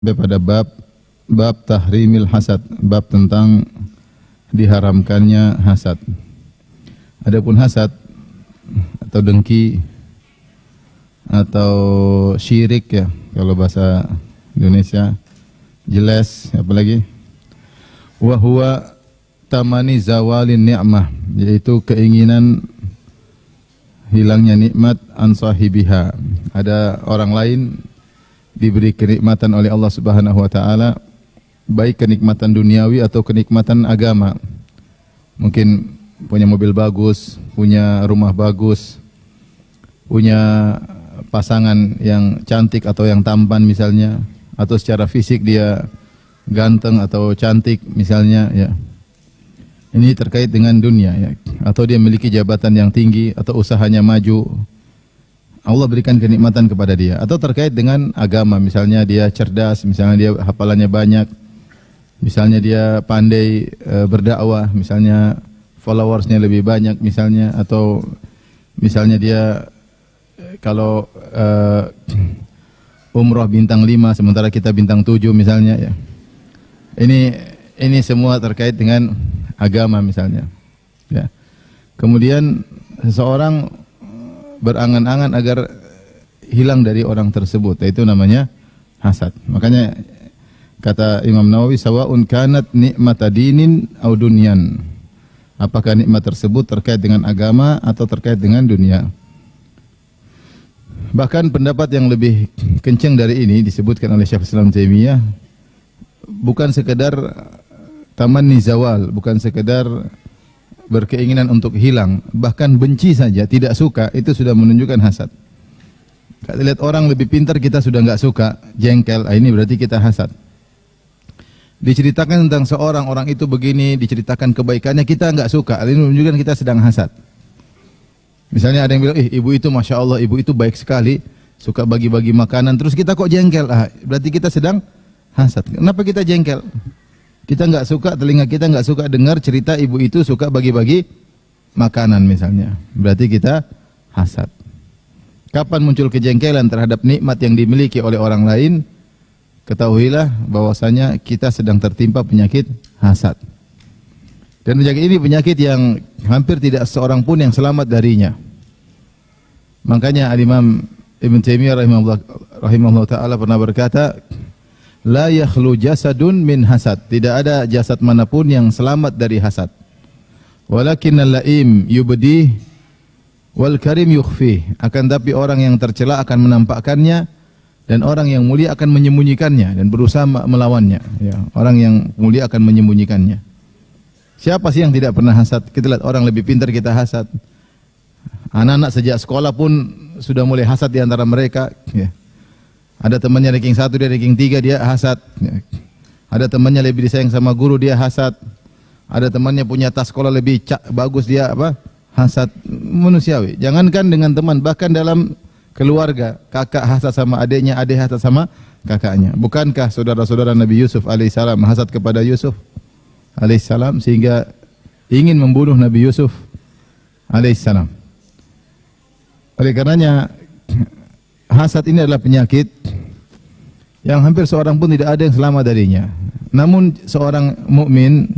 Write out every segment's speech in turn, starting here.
Pada bab tahrimil hasad, bab tentang diharamkannya hasad. Adapun hasad atau dengki atau syirik ya, kalau bahasa Indonesia jelas, apalagi wa huwa tamani zawalin ni'mah, yaitu keinginan hilangnya nikmat an sahibiha. Ada orang lain diberi kenikmatan oleh Allah Subhanahu wa taala, baik kenikmatan duniawi atau kenikmatan agama. Mungkin punya mobil bagus, punya rumah bagus, punya pasangan yang cantik atau yang tampan misalnya, atau secara fisik dia ganteng atau cantik misalnya ya. Ini terkait dengan dunia ya, atau dia memiliki jabatan yang tinggi atau usahanya maju. Allah berikan kenikmatan kepada dia, atau terkait dengan agama, misalnya dia cerdas, misalnya dia hafalannya banyak, misalnya dia pandai berdakwah, misalnya followersnya lebih banyak misalnya, atau misalnya dia kalau umroh bintang 5 sementara kita bintang 7 misalnya ya. Ini semua terkait dengan agama misalnya. Ya. Kemudian seseorang berangan-angan agar hilang dari orang tersebut, itu namanya hasad. Makanya kata Imam Nawawi, sawa'un kanat nikmata dinin au dunyan. Apakah nikmat tersebut terkait dengan agama atau terkait dengan dunia? Bahkan pendapat yang lebih kencang dari ini disebutkan oleh Syekh Islam Taimiyah, bukan sekedar tamanni zawal, bukan sekedar berkeinginan untuk hilang, bahkan benci saja, tidak suka, itu sudah menunjukkan hasad. Kita lihat orang lebih pintar, kita sudah enggak suka, jengkel, ini berarti kita hasad. Diceritakan tentang seorang, orang itu begini, diceritakan kebaikannya, kita enggak suka, ini menunjukkan kita sedang hasad. Misalnya ada yang bilang, ibu itu Masya Allah, ibu itu baik sekali, suka bagi-bagi makanan, terus kita kok jengkel, berarti kita sedang hasad. Kenapa kita jengkel? Kita enggak suka, telinga kita enggak suka dengar cerita ibu itu suka bagi-bagi makanan misalnya. Berarti kita hasad. Kapan muncul kejengkelan terhadap nikmat yang dimiliki oleh orang lain? Ketahuilah bahwasanya kita sedang tertimpa penyakit hasad. Dan penyakit ini penyakit yang hampir tidak seorang pun yang selamat darinya. Makanya Al-Imam Ibn Taimiyah rahimahullah ta'ala pernah berkata, la yakhlu jasadun min hasad. Tidak ada jasad manapun yang selamat dari hasad. Walakinnal laim yubdi wal karim yukhfi. Akan tapi orang yang tercela akan menampakkannya, dan orang yang mulia akan menyembunyikannya dan berusaha melawannya. Ya, orang yang mulia akan menyembunyikannya. Siapa sih yang tidak pernah hasad? Kita lihat orang lebih pintar kita hasad. Anak-anak sejak sekolah pun sudah mulai hasad di antara mereka. Ya. Ada temannya ranking 1, dia ranking 3, dia hasad. Ada temannya lebih disayang sama guru, dia hasad. Ada temannya punya tas sekolah lebih bagus, dia hasad. Manusiawi. Jangankan dengan teman, bahkan dalam keluarga, kakak hasad sama adiknya, adik hasad sama kakaknya. Bukankah saudara-saudara Nabi Yusuf alaihissalam hasad kepada Yusuf alaihissalam sehingga ingin membunuh Nabi Yusuf alaihissalam? Oleh karenanya hasad ini adalah penyakit yang hampir seorang pun tidak ada yang selamat darinya. Namun seorang mukmin,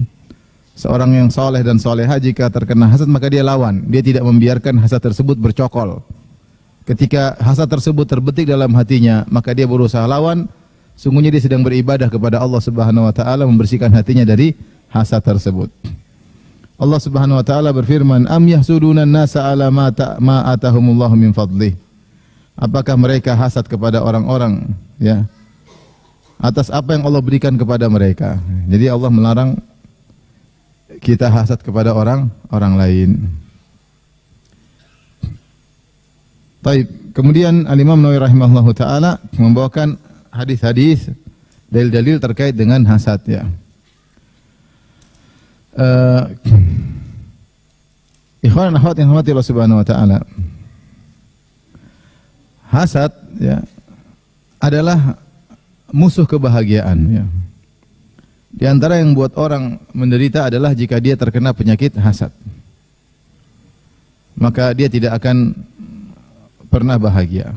seorang yang saleh dan salehah, jika terkena hasad maka dia lawan. Dia tidak membiarkan hasad tersebut bercokol. Ketika hasad tersebut terbetik dalam hatinya, maka dia berusaha lawan. Sungguhnya dia sedang beribadah kepada Allah Subhanahu wa taala, membersihkan hatinya dari hasad tersebut. Allah Subhanahu wa taala berfirman, am yahsuduna an-nasa ala ma atahumullahu min fadlih. Apakah mereka hasad kepada orang-orang ya atas apa yang Allah berikan kepada mereka? Jadi Allah melarang kita hasad kepada orang lain. Baik, kemudian Al-Imam Nawawi rahimahullahu taala membawakan hadis-hadis dalil-dalil terkait dengan hasad ya. Ikhwan dan akhwat yang dirahmati Allah Subhanahu wa taala. Hasad ya adalah musuh kebahagiaan ya. Di antara yang buat orang menderita adalah jika dia terkena penyakit hasad. Maka dia tidak akan pernah bahagia.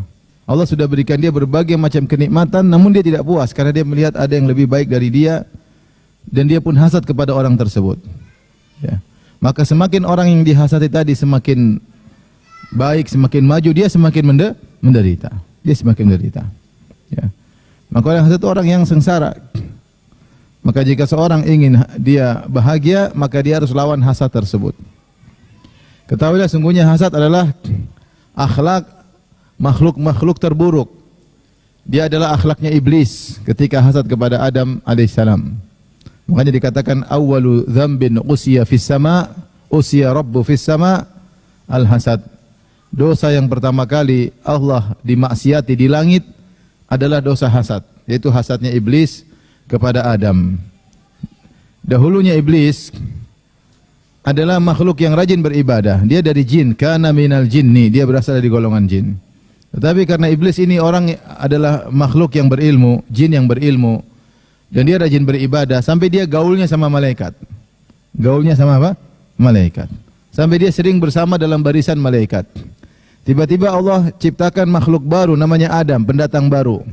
Allah sudah berikan dia berbagai macam kenikmatan, namun dia tidak puas karena dia melihat ada yang lebih baik dari dia, dan dia pun hasad kepada orang tersebut. Ya. Maka semakin orang yang dihasati tadi semakin baik, semakin maju, dia semakin menderita. Dia semakin menderita. Ya. Maka orang hasad itu orang yang sengsara. Maka jika seorang ingin dia bahagia, maka dia harus lawan hasad tersebut. Ketahuilah sungguhnya hasad adalah akhlak makhluk-makhluk terburuk. Dia adalah akhlaknya iblis ketika hasad kepada Adam alaihissalam. Makanya dikatakan awwalu dzambin usiya fis sama, usiya rabbu fis sama, al-hasad. Dosa yang pertama kali Allah dimaksiati di langit adalah dosa hasad, yaitu hasadnya iblis kepada Adam. Dahulunya iblis adalah makhluk yang rajin beribadah. Dia dari jin, kana minal jinni, dia berasal dari golongan jin. Tetapi karena iblis ini orang adalah makhluk yang berilmu, jin yang berilmu, dan dia rajin beribadah, sampai dia gaulnya sama malaikat. Gaulnya sama apa? Malaikat. Sampai dia sering bersama dalam barisan malaikat. Tiba-tiba Allah ciptakan makhluk baru namanya Adam, pendatang baru.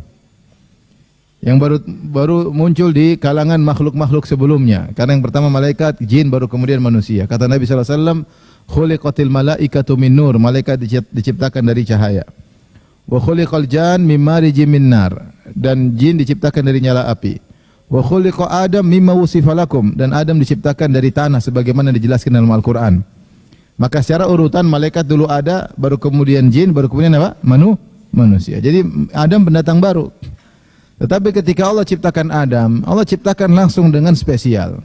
Yang baru muncul di kalangan makhluk-makhluk sebelumnya. Karena yang pertama malaikat, jin, baru kemudian manusia. Kata Nabi SAW, khuliqatil malaikatu min nur, malaikat diciptakan dari cahaya. Wa khuliqal jan mimma rijim min nar, dan jin diciptakan dari nyala api. Wa khuliqa Adam mimma wusifa lakum, dan Adam diciptakan dari tanah sebagaimana dijelaskan dalam Al-Qur'an. Maka secara urutan malaikat dulu ada, baru kemudian jin, baru kemudian apa? Manusia. Jadi Adam pendatang baru. Tetapi ketika Allah ciptakan Adam, Allah ciptakan langsung dengan spesial.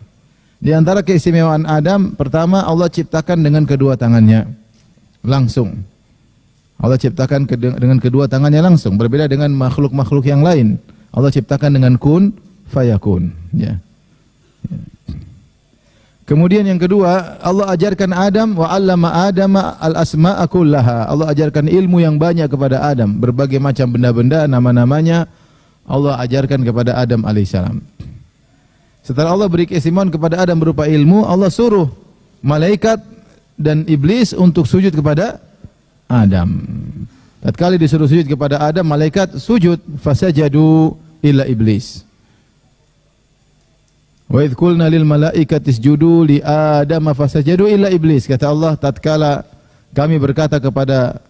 Di antara keistimewaan Adam, pertama Allah ciptakan dengan kedua tangannya langsung. Allah ciptakan dengan kedua tangannya langsung, berbeda dengan makhluk-makhluk yang lain. Allah ciptakan dengan kun fayakun. Ya. Kemudian yang kedua, Allah ajarkan Adam, wa 'allama Adama al-asma'a kullaha. Allah ajarkan ilmu yang banyak kepada Adam, berbagai macam benda-benda, nama-namanya Allah ajarkan kepada Adam alaihissalam. Setelah Allah beri keistimewaan kepada Adam berupa ilmu, Allah suruh malaikat dan iblis untuk sujud kepada Adam. Tatkala disuruh sujud kepada Adam, malaikat sujud, fasajadu illa iblis. Wa idh qulna lil malaikati isjudu li Adam fasajadu illa iblis. Kata Allah, tatkala kami berkata kepada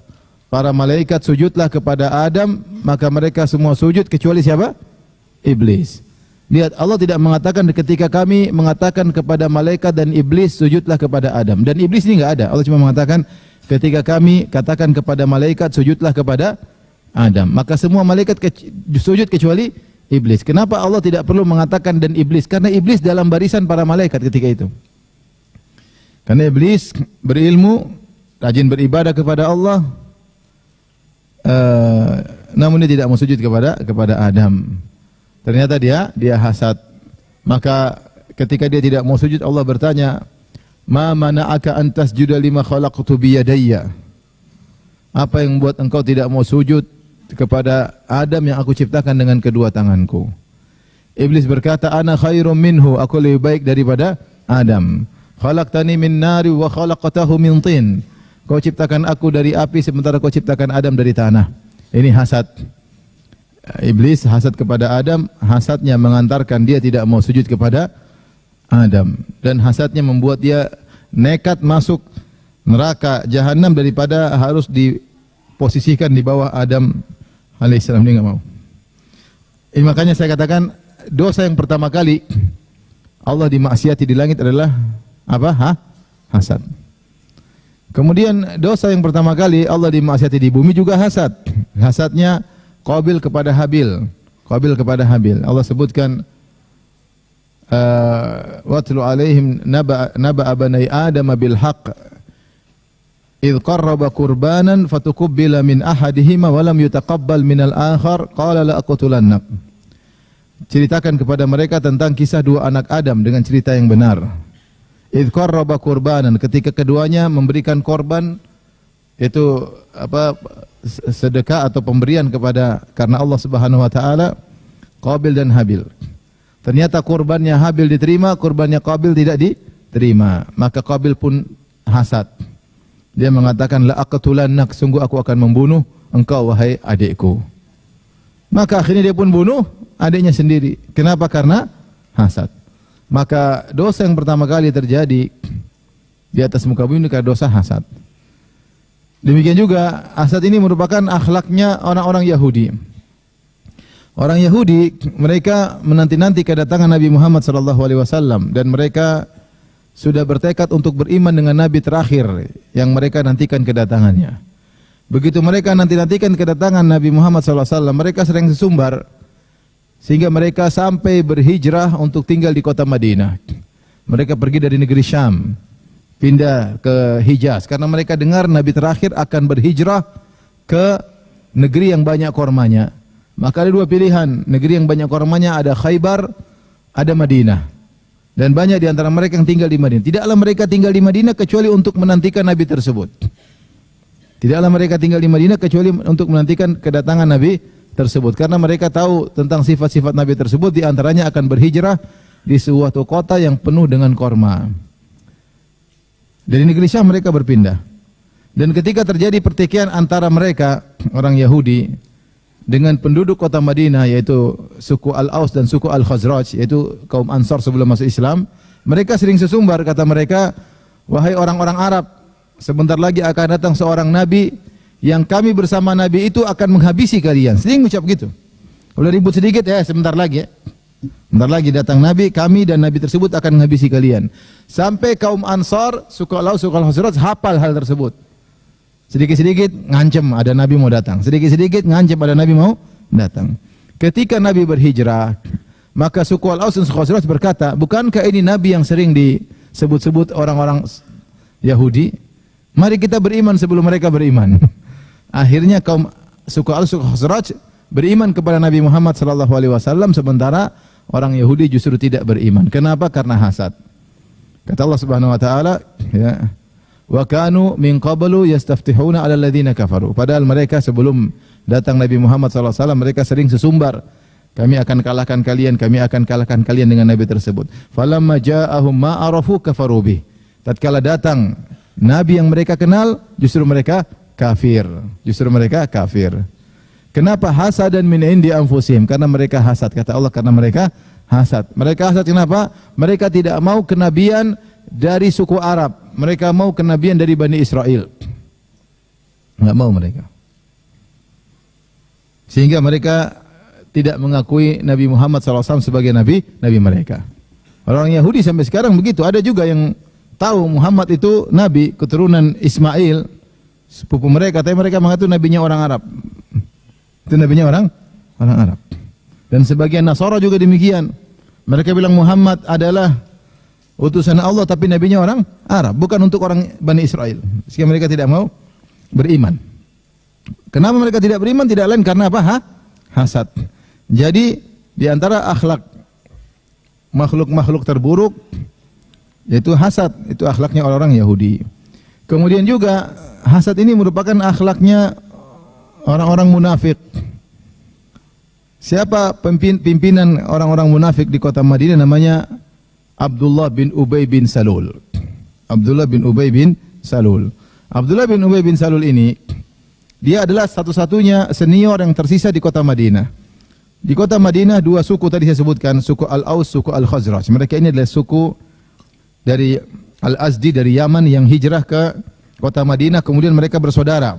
para malaikat sujudlah kepada Adam, maka mereka semua sujud kecuali siapa? Iblis. Lihat, Allah tidak mengatakan ketika kami mengatakan kepada malaikat dan iblis sujudlah kepada Adam. Dan iblis ini enggak ada. Allah cuma mengatakan ketika kami katakan kepada malaikat sujudlah kepada Adam, maka semua malaikat sujud kecuali iblis. Kenapa Allah tidak perlu mengatakan dan iblis? Karena iblis dalam barisan para malaikat ketika itu. Karena iblis berilmu, rajin beribadah kepada Allah, namun dia tidak mau sujud kepada Adam. Ternyata dia hasad. Maka ketika dia tidak mau sujud, Allah bertanya, ma mana'aka an tasjuda lima khalaqtu biyadayya. Apa yang membuat engkau tidak mau sujud kepada Adam yang aku ciptakan dengan kedua tanganku? Iblis berkata, ana khairum minhu, aku lebih baik daripada Adam. Khalaqtani min nari wa khalaqtahu min tin. Kau ciptakan aku dari api sementara kau ciptakan Adam dari tanah. Ini hasad. Iblis hasad kepada Adam, hasadnya mengantarkan dia tidak mau sujud kepada Adam, dan hasadnya membuat dia nekat masuk neraka jahanam daripada harus diposisikan di bawah Adam alaihissalam. Dia enggak mau. Ini makanya saya katakan dosa yang pertama kali Allah dimaksiati di langit adalah apa? Hasad. Kemudian dosa yang pertama kali Allah dimaksiati di bumi juga hasad. Hasadnya Qabil kepada Habil. Qabil kepada Habil. Allah sebutkan watlu alaihim naba abanai Adam bil haqq idh qarraba qurbanan fatuqabbala min ahadihima wa lam yutaqabbal minal akhar qala la aqtulannak. Ceritakan kepada mereka tentang kisah dua anak Adam dengan cerita yang benar. Idh qarraba qurbanan, ketika keduanya memberikan korban, itu sedekah atau pemberian karena Allah Subhanahu wa taala, Qabil dan Habil. Ternyata kurbannya Habil diterima, kurbannya Qabil tidak diterima. Maka Qabil pun hasad. Dia mengatakan la aqtulannak, sungguh aku akan membunuh engkau wahai adikku. Maka akhirnya dia pun bunuh adiknya sendiri. Kenapa? Karena hasad. Maka dosa yang pertama kali terjadi di atas muka bumi karena dosa hasad. Demikian juga hasad ini merupakan akhlaknya orang-orang Yahudi. Orang Yahudi mereka menanti-nanti kedatangan Nabi Muhammad SAW dan mereka sudah bertekad untuk beriman dengan Nabi terakhir yang mereka nantikan kedatangannya. Begitu mereka nanti-nantikan kedatangan Nabi Muhammad SAW, mereka sering sesumbar sehingga mereka sampai berhijrah untuk tinggal di kota Madinah. Mereka pergi dari negeri Syam, pindah ke Hijaz karena mereka dengar Nabi terakhir akan berhijrah ke negeri yang banyak kormanya. Maka ada dua pilihan, negeri yang banyak kormanya, ada Khaybar, ada Madinah. Dan banyak di antara mereka yang tinggal di Madinah. Tidaklah mereka tinggal di Madinah kecuali untuk menantikan Nabi tersebut. Tidaklah mereka tinggal di Madinah kecuali untuk menantikan kedatangan Nabi tersebut. Karena mereka tahu tentang sifat-sifat Nabi tersebut, di antaranya akan berhijrah di suatu kota yang penuh dengan korma. Dari negeri Syam mereka berpindah. Dan ketika terjadi pertikaian antara mereka, orang Yahudi, dengan penduduk kota Madinah, yaitu suku Al-Aus dan suku Al-Khazraj, yaitu kaum Ansar sebelum masuk Islam, mereka sering sesumbar, kata mereka, wahai orang-orang Arab, sebentar lagi akan datang seorang Nabi yang kami bersama Nabi itu akan menghabisi kalian. Sering ucap gitu. Udah ribut sedikit, sebentar lagi ya. Bentar lagi datang Nabi, kami dan Nabi tersebut akan menghabisi kalian. Sampai kaum Ansar, suku Al-Aus, suku Al-Khazraj hafal hal tersebut. Sedikit-sedikit ngancem ada Nabi mau datang. Sedikit-sedikit ngancem ada Nabi mau datang. Ketika Nabi berhijrah, maka suku Al-Aus dan suku Al-Khazraj berkata, bukankah ini Nabi yang sering disebut-sebut orang-orang Yahudi? Mari kita beriman sebelum mereka beriman. Akhirnya kaum suku Al-Aus, suku Al-Khazraj beriman kepada Nabi Muhammad SAW, sementara orang Yahudi justru tidak beriman. Kenapa? Karena hasad. Kata Allah Subhanahu wa taala, ya, wa kanu min qablu yastaftihuna 'ala alladziina kafaru. Padahal mereka sebelum datang Nabi Muhammad SAW, mereka sering sesumbar, kami akan kalahkan kalian, kami akan kalahkan kalian dengan Nabi tersebut. Falamma ja'ahum ma arafu kafaru bih. Tatkala datang Nabi yang mereka kenal, justru mereka kafir. Justru mereka kafir. Kenapa? Hasadan min indi anfusihim, karena mereka hasad. Kata Allah, karena mereka hasad. Mereka hasad kenapa? Mereka tidak mau kenabian dari suku Arab. Mereka mau kenabian dari Bani Israel. Enggak mau mereka. Sehingga mereka tidak mengakui Nabi Muhammad SAW sebagai nabi mereka. Orang Yahudi sampai sekarang begitu. Ada juga yang tahu Muhammad itu nabi, keturunan Ismail, sepupu mereka, tapi mereka mengaku nabinya orang Arab. Itu nabinya orang Arab. Dan sebagian Nasara juga demikian. Mereka bilang Muhammad adalah utusan Allah, tapi nabinya orang Arab, bukan untuk orang Bani Israel. Sehingga mereka tidak mau beriman. Kenapa mereka tidak beriman? Tidak lain karena apa? Hasad. Jadi di antara akhlak makhluk-makhluk terburuk yaitu hasad. Itu akhlaknya orang-orang Yahudi. Kemudian juga hasad ini merupakan akhlaknya orang-orang munafik. Siapa pimpinan orang-orang munafik di kota Madinah? Namanya Abdullah bin Ubay bin Salul. Abdullah bin Ubay bin Salul. Abdullah bin Ubay bin Salul ini, dia adalah satu-satunya senior yang tersisa di kota Madinah. Di kota Madinah dua suku tadi saya sebutkan, suku Al-Aus, suku Al-Khazraj. Mereka ini adalah suku dari Al-Azdi dari Yaman yang hijrah ke kota Madinah, kemudian mereka bersaudara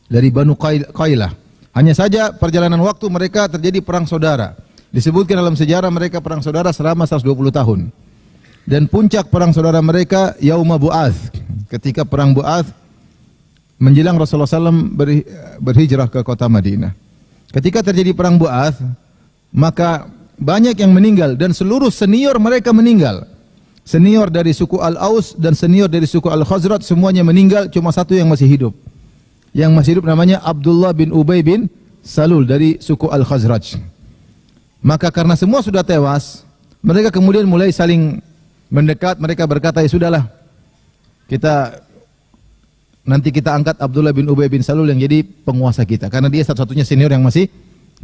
dari Banu Qailah. Hanya saja perjalanan waktu mereka terjadi perang saudara. Disebutkan dalam sejarah mereka perang saudara selama 120 tahun. Dan puncak perang saudara mereka Yauma Bu'ath. Ketika perang Bu'ath menjelang Rasulullah SAW berhijrah ke kota Madinah. Ketika terjadi perang Bu'ath, maka banyak yang meninggal dan seluruh senior mereka meninggal. Senior dari suku Al-Aus dan senior dari suku Al-Khazraj semuanya meninggal, cuma satu yang masih hidup. Yang masih hidup namanya Abdullah bin Ubay bin Salul dari suku Al-Khazraj. Maka karena semua sudah tewas, mereka kemudian mulai saling mendekat. Mereka berkata, ya sudahlah, nanti kita angkat Abdullah bin Ubay bin Salul yang jadi penguasa kita, karena dia satu-satunya senior yang masih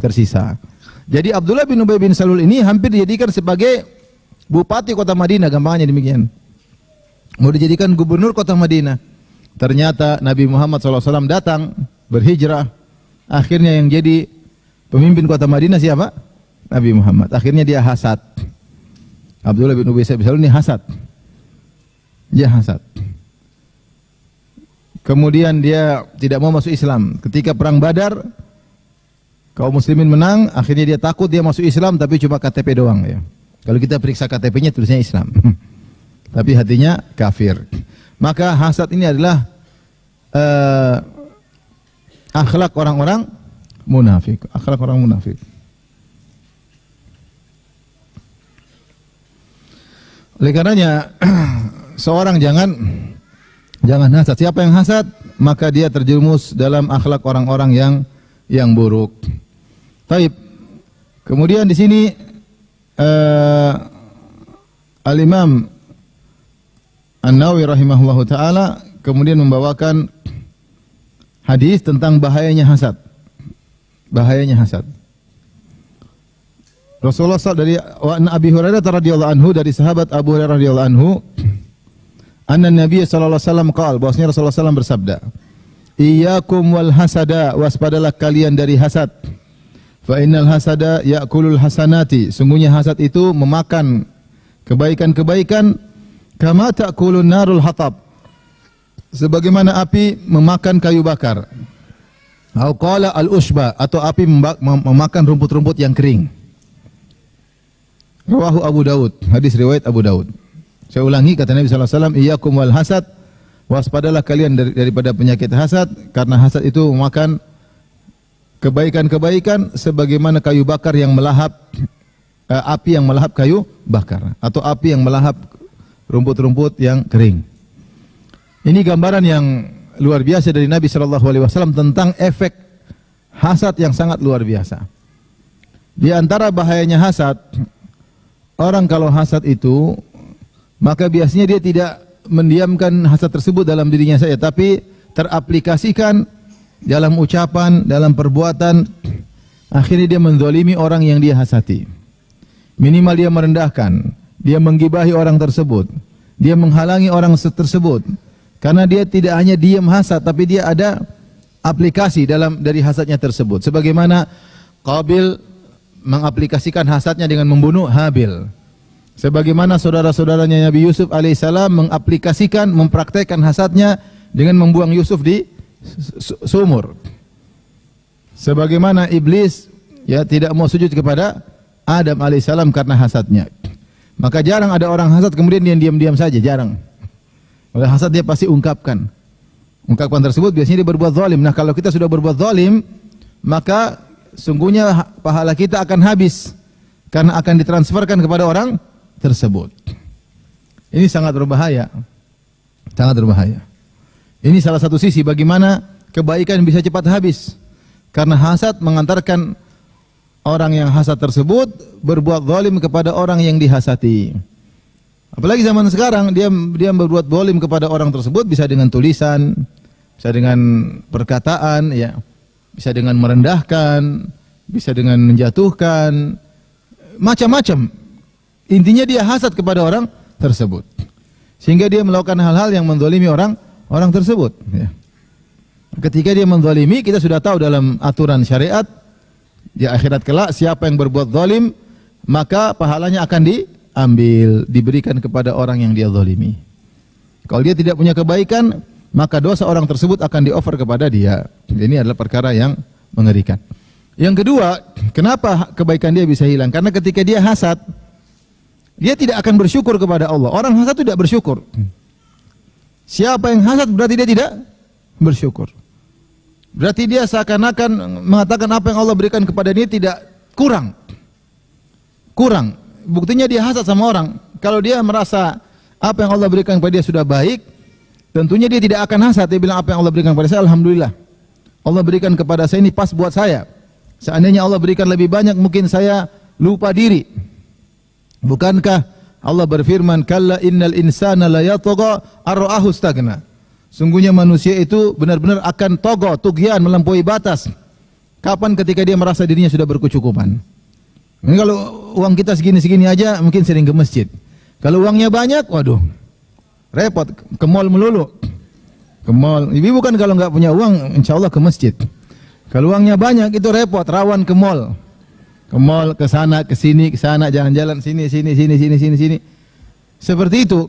tersisa. Jadi Abdullah bin Ubay bin Salul ini hampir dijadikan sebagai bupati kota Madinah, gampangnya demikian. Mau dijadikan gubernur kota Madinah. Ternyata Nabi Muhammad SAW datang berhijrah. Akhirnya yang jadi pemimpin kota Madinah siapa? Nabi Muhammad. Akhirnya dia hasad. Abdullah bin Ubay bin Salul ini hasad. Dia hasad. Kemudian dia tidak mau masuk Islam. Ketika perang Badar, kaum muslimin menang, akhirnya dia takut dia masuk Islam tapi cuma KTP doang ya. Kalau kita periksa KTP-nya tulisnya Islam. Tapi hatinya kafir. Maka hasad ini adalah akhlak orang-orang munafik. Akhlak orang munafik. Oleh karenanya seorang jangan hasad. Siapa yang hasad, maka dia terjerumus dalam akhlak orang-orang yang buruk. Taib. Kemudian di sini Al-Imam An-Nawawi rahimahullahu taala kemudian membawakan hadis tentang bahayanya hasad. Bahayanya hasad. Rasulullah dari Abi Hurairah radhiyallahu anhu, dari sahabat Abu Hurairah radhiyallahu anhu, anna Nabi sallallahu alaihi wasallam qaal, bahwasanya Rasulullah sallallahu alaihi wasallam bersabda, "Iyyakum wal hasada, waspadalah kalian dari hasad. Fa innal hasada ya'kulul hasanati." Sungguhnya hasad itu memakan kebaikan-kebaikan, kama ta'kulun narul hatab. Sebagaimana api memakan kayu bakar. Au qala al-ushba, atau api memakan rumput-rumput yang kering. Rawahu Abu Daud, hadis riwayat Abu Daud. Saya ulangi, kata Nabi sallallahu alaihi wasallam, "Iyyakum wal hasad." Waspadalah kalian daripada penyakit hasad, karena hasad itu memakan kebaikan-kebaikan sebagaimana kayu bakar yang melahap, api yang melahap kayu bakar, atau api yang melahap rumput-rumput yang kering. Ini gambaran yang luar biasa dari Nabi sallallahu alaihi wasallam tentang efek hasad yang sangat luar biasa. Di antara bahayanya hasad, orang kalau hasad itu, maka biasanya dia tidak mendiamkan hasad tersebut dalam dirinya saja, tapi teraplikasikan dalam ucapan, dalam perbuatan. Akhirnya dia menzalimi orang yang dia hasati. Minimal dia merendahkan, dia menggibahi orang tersebut, dia menghalangi orang tersebut. Karena dia tidak hanya diam hasad, tapi dia ada aplikasi dari hasadnya tersebut. Sebagaimana Qabil mengaplikasikan hasadnya dengan membunuh Habil. Sebagaimana saudara-saudaranya Nabi Yusuf alaihissalam mengaplikasikan, mempraktekkan hasadnya dengan membuang Yusuf di sumur. Sebagaimana iblis tidak mau sujud kepada Adam alaihissalam karena hasadnya. Maka jarang ada orang hasad kemudian dia diam-diam saja, jarang. Oleh hasad dia pasti ungkapkan. Ungkapan tersebut biasanya dia berbuat zalim. Nah, kalau kita sudah berbuat zalim, maka sungguhnya pahala kita akan habis karena akan ditransferkan kepada orang tersebut. Ini sangat berbahaya. Sangat berbahaya. Ini salah satu sisi bagaimana kebaikan bisa cepat habis. Karena hasad mengantarkan orang yang hasad tersebut berbuat zalim kepada orang yang dihasati. Apalagi zaman sekarang dia berbuat zalim kepada orang tersebut bisa dengan tulisan, bisa dengan perkataan, bisa dengan merendahkan, bisa dengan menjatuhkan, macam-macam. Intinya dia hasad kepada orang tersebut, sehingga dia melakukan hal-hal yang menzalimi orang tersebut. Ketika dia menzalimi, kita sudah tahu dalam aturan syariat di akhirat kelak siapa yang berbuat zalim maka pahalanya akan diambil, diberikan kepada orang yang dia zalimi. Kalau dia tidak punya kebaikan, maka dosa orang tersebut akan di-offer kepada dia. Ini adalah perkara yang mengerikan. Yang kedua, kenapa kebaikan dia bisa hilang? Karena ketika dia hasad, dia tidak akan bersyukur kepada Allah. Orang hasad tidak bersyukur. Siapa yang hasad berarti dia tidak bersyukur. Berarti dia seakan-akan mengatakan apa yang Allah berikan kepada dia tidak kurang. Kurang. Buktinya dia hasad sama orang. Kalau dia merasa apa yang Allah berikan kepada dia sudah baik, tentunya dia tidak akan hasad. Dia bilang apa yang Allah berikan kepada saya, alhamdulillah. Allah berikan kepada saya ini pas buat saya. Seandainya Allah berikan lebih banyak, mungkin saya lupa diri. Bukankah Allah berfirman, "Kalla innal insana la yatgha ar-ra'ahu istaghna." Sungguhnya manusia itu benar-benar akan togo, tughyan, melampaui batas. Kapan? Ketika dia merasa dirinya sudah berkecukupan. Ini kalau uang kita segini-segini aja, mungkin sering ke masjid. Kalau uangnya banyak, waduh, repot, ke mall melulu. ke mall. Ibu-ibu kan kalau nggak punya uang, insya Allah ke masjid. Kalau uangnya banyak itu repot, rawan ke mall. Ke mall, ke sana, ke sini, ke sana, jalan-jalan sini. Seperti itu.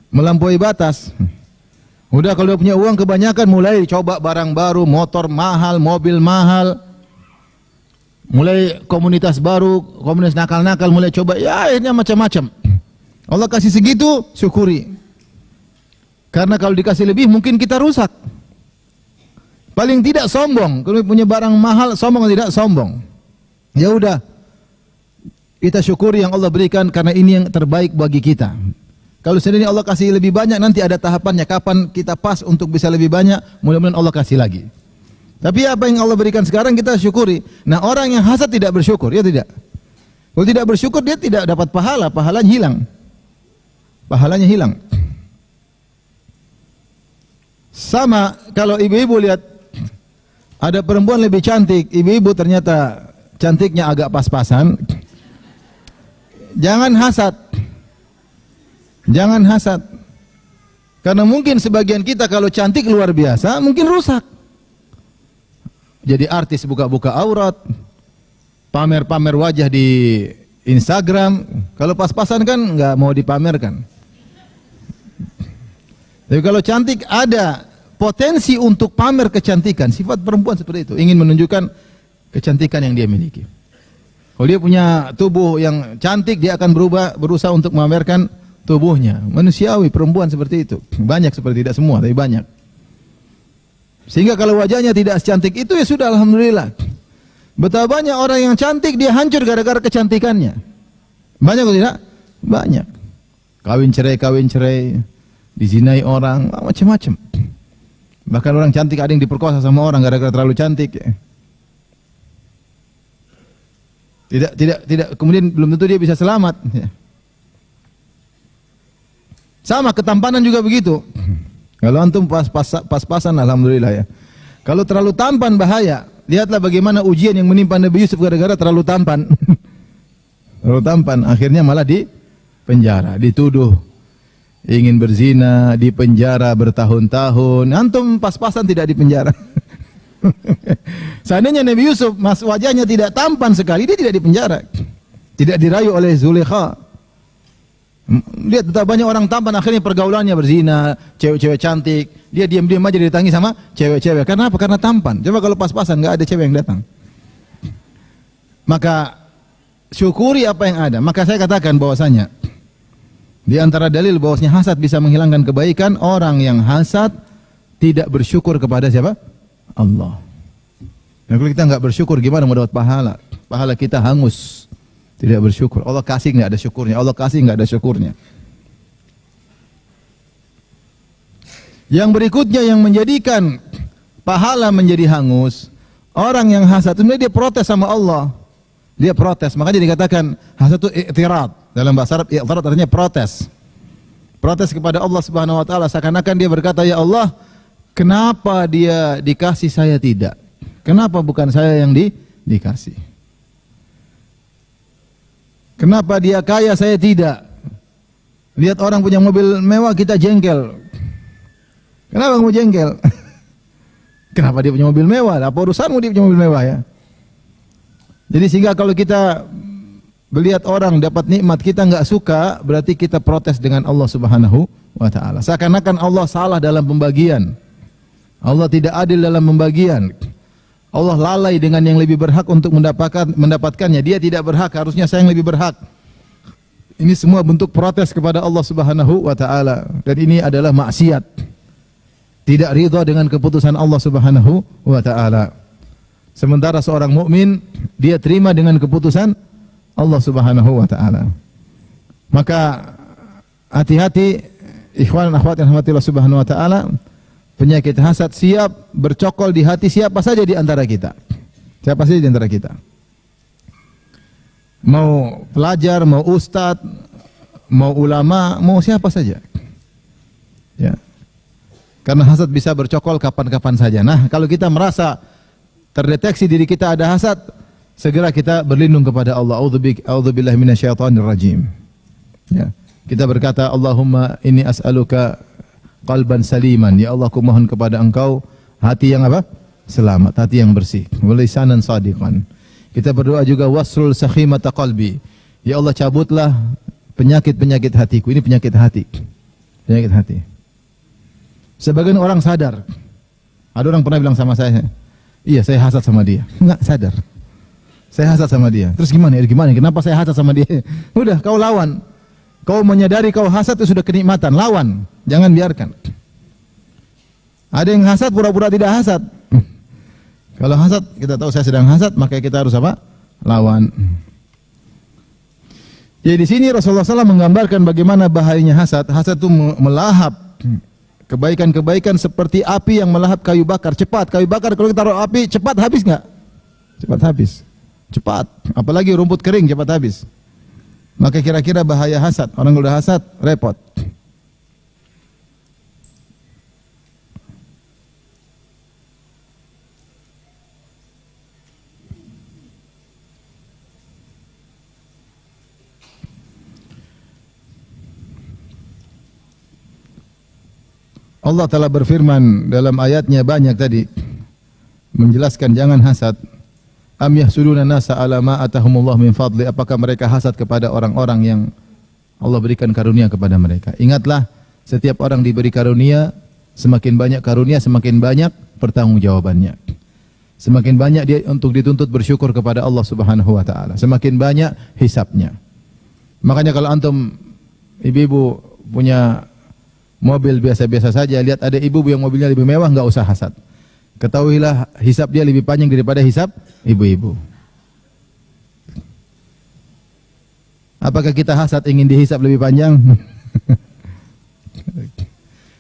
Melampaui batas. Udah kalau punya uang kebanyakan mulai coba barang baru, motor mahal, mobil mahal. Mulai komunitas baru, komunitas nakal-nakal mulai coba, ya akhirnya macam-macam. Allah kasih segitu, syukuri. Karena kalau dikasih lebih mungkin kita rusak. Paling tidak sombong. Kalau punya barang mahal, sombong atau tidak? Sombong. Ya udah, kita syukuri yang Allah berikan karena ini yang terbaik bagi kita. Kalau seandainya Allah kasih lebih banyak, nanti ada tahapannya. Kapan kita pas untuk bisa lebih banyak, mudah-mudahan Allah kasih lagi. Tapi apa yang Allah berikan sekarang kita syukuri. Nah, orang yang hasad tidak bersyukur, ya tidak. Kalau tidak bersyukur dia tidak dapat pahala, pahalanya hilang. Pahalanya hilang. Sama kalau ibu-ibu lihat ada perempuan lebih cantik, ibu-ibu ternyata cantiknya agak pas-pasan. Jangan hasad. Jangan hasad. Karena mungkin sebagian kita kalau cantik luar biasa, mungkin rusak. Jadi artis buka-buka aurat, pamer-pamer wajah di Instagram. Kalau pas-pasan kan nggak mau dipamerkan. Tapi kalau cantik ada potensi untuk pamer kecantikan. Sifat perempuan seperti itu, ingin menunjukkan kecantikan yang dia miliki. Kalau dia punya tubuh yang cantik, dia akan berusaha untuk memamerkan tubuhnya. Manusiawi perempuan seperti itu. Banyak seperti, tidak semua, tapi banyak. Sehingga kalau wajahnya tidak secantik itu, ya sudah, alhamdulillah. Betapa banyak orang yang cantik dia hancur gara-gara kecantikannya. Banyak atau tidak? Banyak. Kawin cerai, dizinai orang, macam-macam. Bahkan orang cantik ada yang diperkosa sama orang gara-gara terlalu cantik. Tidak. Kemudian belum tentu dia bisa selamat. Sama ketampanan juga begitu. Kalau antum pas-pasan, alhamdulillah ya. Kalau terlalu tampan bahaya. Lihatlah bagaimana ujian yang menimpa Nabi Yusuf gara-gara terlalu tampan. Terlalu tampan, akhirnya malah di penjara, dituduh ingin berzina, di penjara bertahun-tahun. Antum pas-pasan tidak di penjara. Seandainya Nabi Yusuf wajahnya tidak tampan sekali, dia tidak di penjara. Tidak dirayu oleh Zulaikha. Lihat betapa banyak orang tampan akhirnya pergaulannya berzina, cewek-cewek cantik. Dia diam-diam aja didatangi sama cewek-cewek. Karena apa? Karena tampan. Coba kalau pas-pasan nggak ada cewek yang datang. Maka syukuri apa yang ada. Maka saya katakan bahwasanya di antara dalil bahwasanya hasad bisa menghilangkan kebaikan, orang yang hasad tidak bersyukur kepada siapa? Allah. Dan kalau kita nggak bersyukur, gimana mau dapat pahala? Pahala kita hangus. Tidak bersyukur. Allah kasih nggak ada syukurnya. Allah kasih nggak ada syukurnya. Yang berikutnya yang menjadikan pahala menjadi hangus, orang yang hasad sebenarnya dia protes sama Allah. Dia protes. Makanya dikatakan hasad itu i'tirad. Dalam bahasa Arab i'tirad artinya protes. Protes kepada Allah Subhanahu wa taala, seakan-akan dia berkata, "Ya Allah, kenapa dia dikasih saya tidak? Kenapa bukan saya yang dikasih? Kenapa dia kaya saya tidak? Lihat orang punya mobil mewah kita jengkel. Kenapa kamu jengkel? Kenapa dia punya mobil mewah? Apa urusanmu dia punya mobil mewah ya?" Jadi sehingga kalau kita melihat orang dapat nikmat kita nggak suka, berarti kita protes dengan Allah Subhanahu wa taala. Seakan-akan Allah salah dalam pembagian. Allah tidak adil dalam pembagian. Allah lalai dengan yang lebih berhak untuk mendapatkannya. Dia tidak berhak, harusnya saya yang lebih berhak. Ini semua bentuk protes kepada Allah Subhanahu wa taala, dan ini adalah maksiat. Tidak ridha dengan keputusan Allah Subhanahu wa taala. Sementara seorang mukmin dia terima dengan keputusan Allah Subhanahu wa taala. Maka hati-hati ikhwan dan akhwat yang dirahmati Allah Subhanahu wa taala. Penyakit hasad siap bercokol di hati siapa saja di antara kita. Siapa saja di antara kita. Mau pelajar, mau ustadz, mau ulama, mau siapa saja. Ya. Karena hasad bisa bercokol kapan-kapan saja. Nah, kalau kita merasa terdeteksi diri kita ada hasad, segera kita berlindung kepada Allah. A'udzubillahi minasyaitonir rajim. Ya. Kita berkata, Allahumma inni as'aluka qalban saliman. Ya Allah, aku mohon kepada Engkau hati yang apa? Selamat, hati yang bersih. Wa lisanan shadiqan. Kita berdoa juga wasrul sakhimata qalbi. Ya Allah, cabutlah penyakit-penyakit hatiku. Ini penyakit hati. Penyakit hati. Sebagian orang sadar. Ada orang pernah bilang sama saya, iya saya hasad sama dia. Enggak sadar. Saya hasad sama dia. Terus gimana? Gimana? Kenapa saya hasad sama dia? Udah, kau lawan. Kau menyadari kau hasad itu sudah kenikmatan. Lawan. Jangan biarkan. Ada yang hasad pura-pura tidak hasad. Kalau hasad, kita tahu saya sedang hasad, maka kita harus apa? Lawan. Jadi di sini Rasulullah SAW menggambarkan bagaimana bahayanya hasad. Hasad itu melahap kebaikan-kebaikan seperti api yang melahap kayu bakar. Cepat, kayu bakar kalau kita taruh api, cepat habis nggak? Cepat habis. Cepat. Apalagi rumput kering, cepat habis. Maka kira-kira bahaya hasad. Orang kalau udah hasad, repot. Allah telah berfirman dalam ayatnya banyak tadi menjelaskan jangan hasad. Am yahsuduna nasa ala ma atahumullah min fadli. Apakah mereka hasad kepada orang-orang yang Allah berikan karunia kepada mereka? Ingatlah, setiap orang diberi karunia, semakin banyak karunia, semakin banyak pertanggungjawabannya. Semakin banyak dia untuk dituntut bersyukur kepada Allah Subhanahu wa taala. Semakin banyak hisabnya. Makanya kalau antum ibu-ibu punya mobil biasa-biasa saja, lihat ada ibu yang mobilnya lebih mewah, enggak usah hasad. Ketahuilah hisab dia lebih panjang daripada hisab ibu-ibu. Apakah kita hasad ingin dihisab lebih panjang?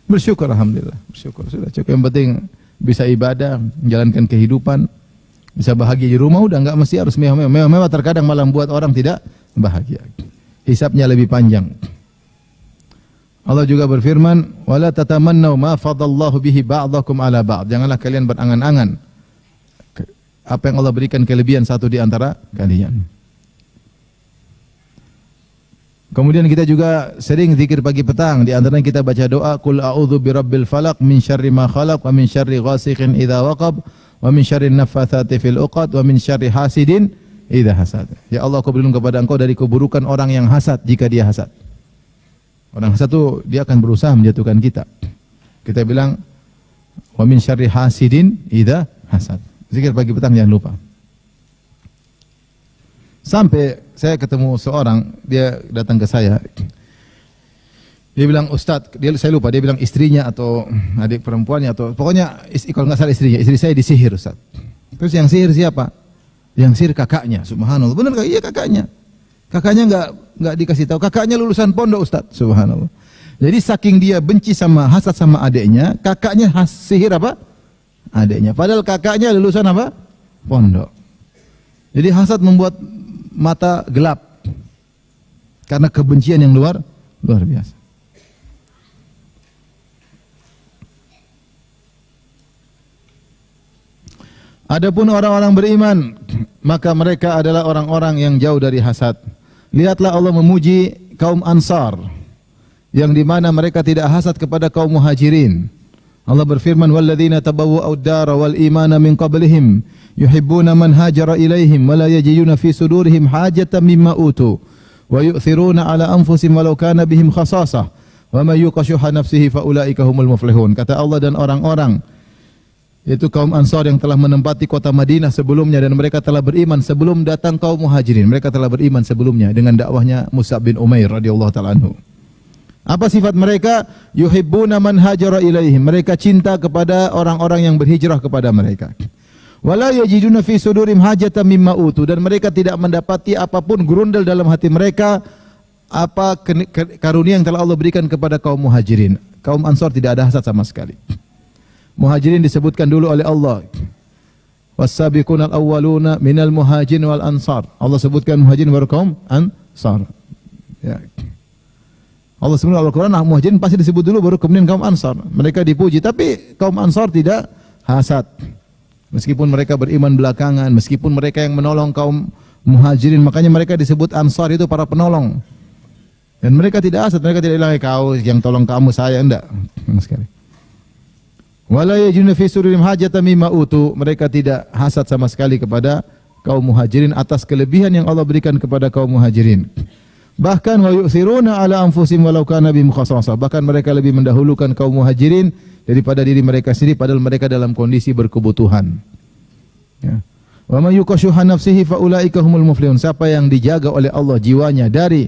Bersyukur, alhamdulillah. Bersyukur, sudah cukup. Yang penting bisa ibadah, menjalankan kehidupan, bisa bahagia di rumah, udah enggak mesti harus mewah-mewah. Mewah-mewah terkadang malah membuat orang tidak bahagia. Hisabnya lebih panjang. Allah juga berfirman, "Wala tatamannau ma fadallahu bihi ba'dakum 'ala ba'd." Janganlah kalian berangan-angan apa yang Allah berikan kelebihan satu di antara kalian. Kemudian kita juga sering zikir pagi petang, di antaranya kita baca doa, "Qul a'udzu birabbil falaq min syarri ma khalaq wa min syarri ghasiqin idza waqab wa min syarri naffatsati fil 'uqad wa min syarri hasidin idza hasad." Ya Allah, aku berlindung kepada Engkau dari keburukan orang yang hasad jika dia hasad. Orang hasad itu dia akan berusaha menjatuhkan kita. Kita bilang wa min syarri hasidin idza hasad. Zikir pagi petang jangan lupa. Sampai saya ketemu seorang, dia datang ke saya. Dia bilang, "Ustaz," saya lupa, dia bilang istrinya atau adik perempuannya atau pokoknya kalau enggak salah istrinya, istri saya disihir, Ustaz. Terus yang sihir siapa? Yang sihir kakaknya. Subhanallah. Benar enggak? Iya, kakaknya. Kakaknya enggak dikasih tahu. Kakaknya lulusan pondok, Ustaz. Subhanallah. Jadi saking dia benci sama hasad sama adiknya, kakaknya sihir apa? Adiknya. Padahal kakaknya lulusan apa? Pondok. Jadi hasad membuat mata gelap karena kebencian yang luar biasa. Adapun orang-orang beriman, maka mereka adalah orang-orang yang jauh dari hasad. Lihatlah Allah memuji kaum Ansar, yang di mana mereka tidak hasad kepada kaum Muhajirin. Allah berfirman, "Walladzina tabawwa'u ad-dara wal imana min qablihim yuhibbuna man hajara ilaihim wa la yajiduna fi sudurihim hajatan mimma utu wa yu'thiruna ala anfusihim walau kana bihim khasasah wa may yuqashuha nafsihi fa ulaika humul muflihun." Kata Allah, dan orang-orang yaitu kaum Ansar yang telah menempati kota Madinah sebelumnya, dan mereka telah beriman sebelum datang kaum Muhajirin. Mereka telah beriman sebelumnya dengan dakwahnya Mus'ab bin Umair radhiyallahu taala anhu. Apa sifat mereka? Yuhibbuna man hajara ilaihim. Mereka cinta kepada orang-orang yang berhijrah kepada mereka. Wala yajiduna fi sudurihim hajatan mimma utu, dan mereka tidak mendapati apapun grundel dalam hati mereka apa karunia yang telah Allah berikan kepada kaum Muhajirin. Kaum Ansar tidak ada hasad sama sekali. Muhajirin disebutkan dulu oleh Allah. Was-sabiqunal awwaluna minal muhajirin wal ansar. Allah sebutkan Muhajirin baru kaum Ansar. Ya. Allah sebutkan Al-Qur'an Muhajirin pasti disebut dulu baru kemudian kaum Ansar. Mereka dipuji, tapi kaum Ansar tidak hasad. Meskipun mereka beriman belakangan, meskipun mereka yang menolong kaum Muhajirin, makanya mereka disebut Ansar, itu para penolong. Dan mereka tidak hasad, mereka tidak bilang kau yang tolong kamu saya, enggak sama sekali. Wala yajiduna fi sudurihim hajatan mimma utu, mereka tidak hasad sama sekali kepada kaum muhajirin atas kelebihan yang Allah berikan kepada kaum muhajirin. Bahkan wa yu'thiruna ala anfusihim walau kana bihim khassasah, bahkan mereka lebih mendahulukan kaum muhajirin daripada diri mereka sendiri padahal mereka dalam kondisi berkebutuhan. Ya. Wa may yuqashuha nafsihi fa ulaika humul muflihun, siapa yang dijaga oleh Allah jiwanya dari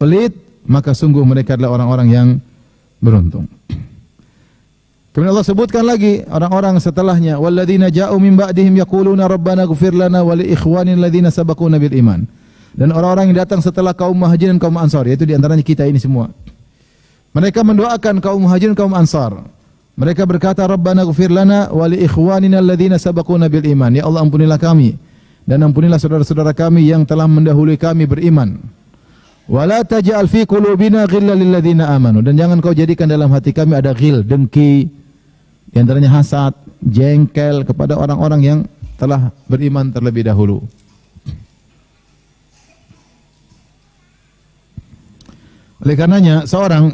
pelit, maka sungguh mereka adalah orang-orang yang beruntung. Kemudian Allah sebutkan lagi orang-orang setelahnya, walladzina ja'u min ba'dihim yaquluna rabbana ighfir lana wa li ikhwanina alladzina sabaquna bil iman. Dan orang-orang yang datang setelah kaum Muhajirin dan kaum Ansar, yaitu di antaranya kita ini semua. Mereka mendoakan kaum Muhajirin kaum Ansar. Mereka berkata, Rabbana ighfir lana wa li ikhwanina alladzina sabaquna bil iman. Ya Allah, ampunilah kami dan ampunilah saudara-saudara kami yang telah mendahului kami beriman. Wa la taj'al fi qulubina ghillan lil ladzina amanu. Dan jangan kau jadikan dalam hati kami ada ghil, dengki, di antaranya hasad, jengkel kepada orang-orang yang telah beriman terlebih dahulu. Oleh karenanya seorang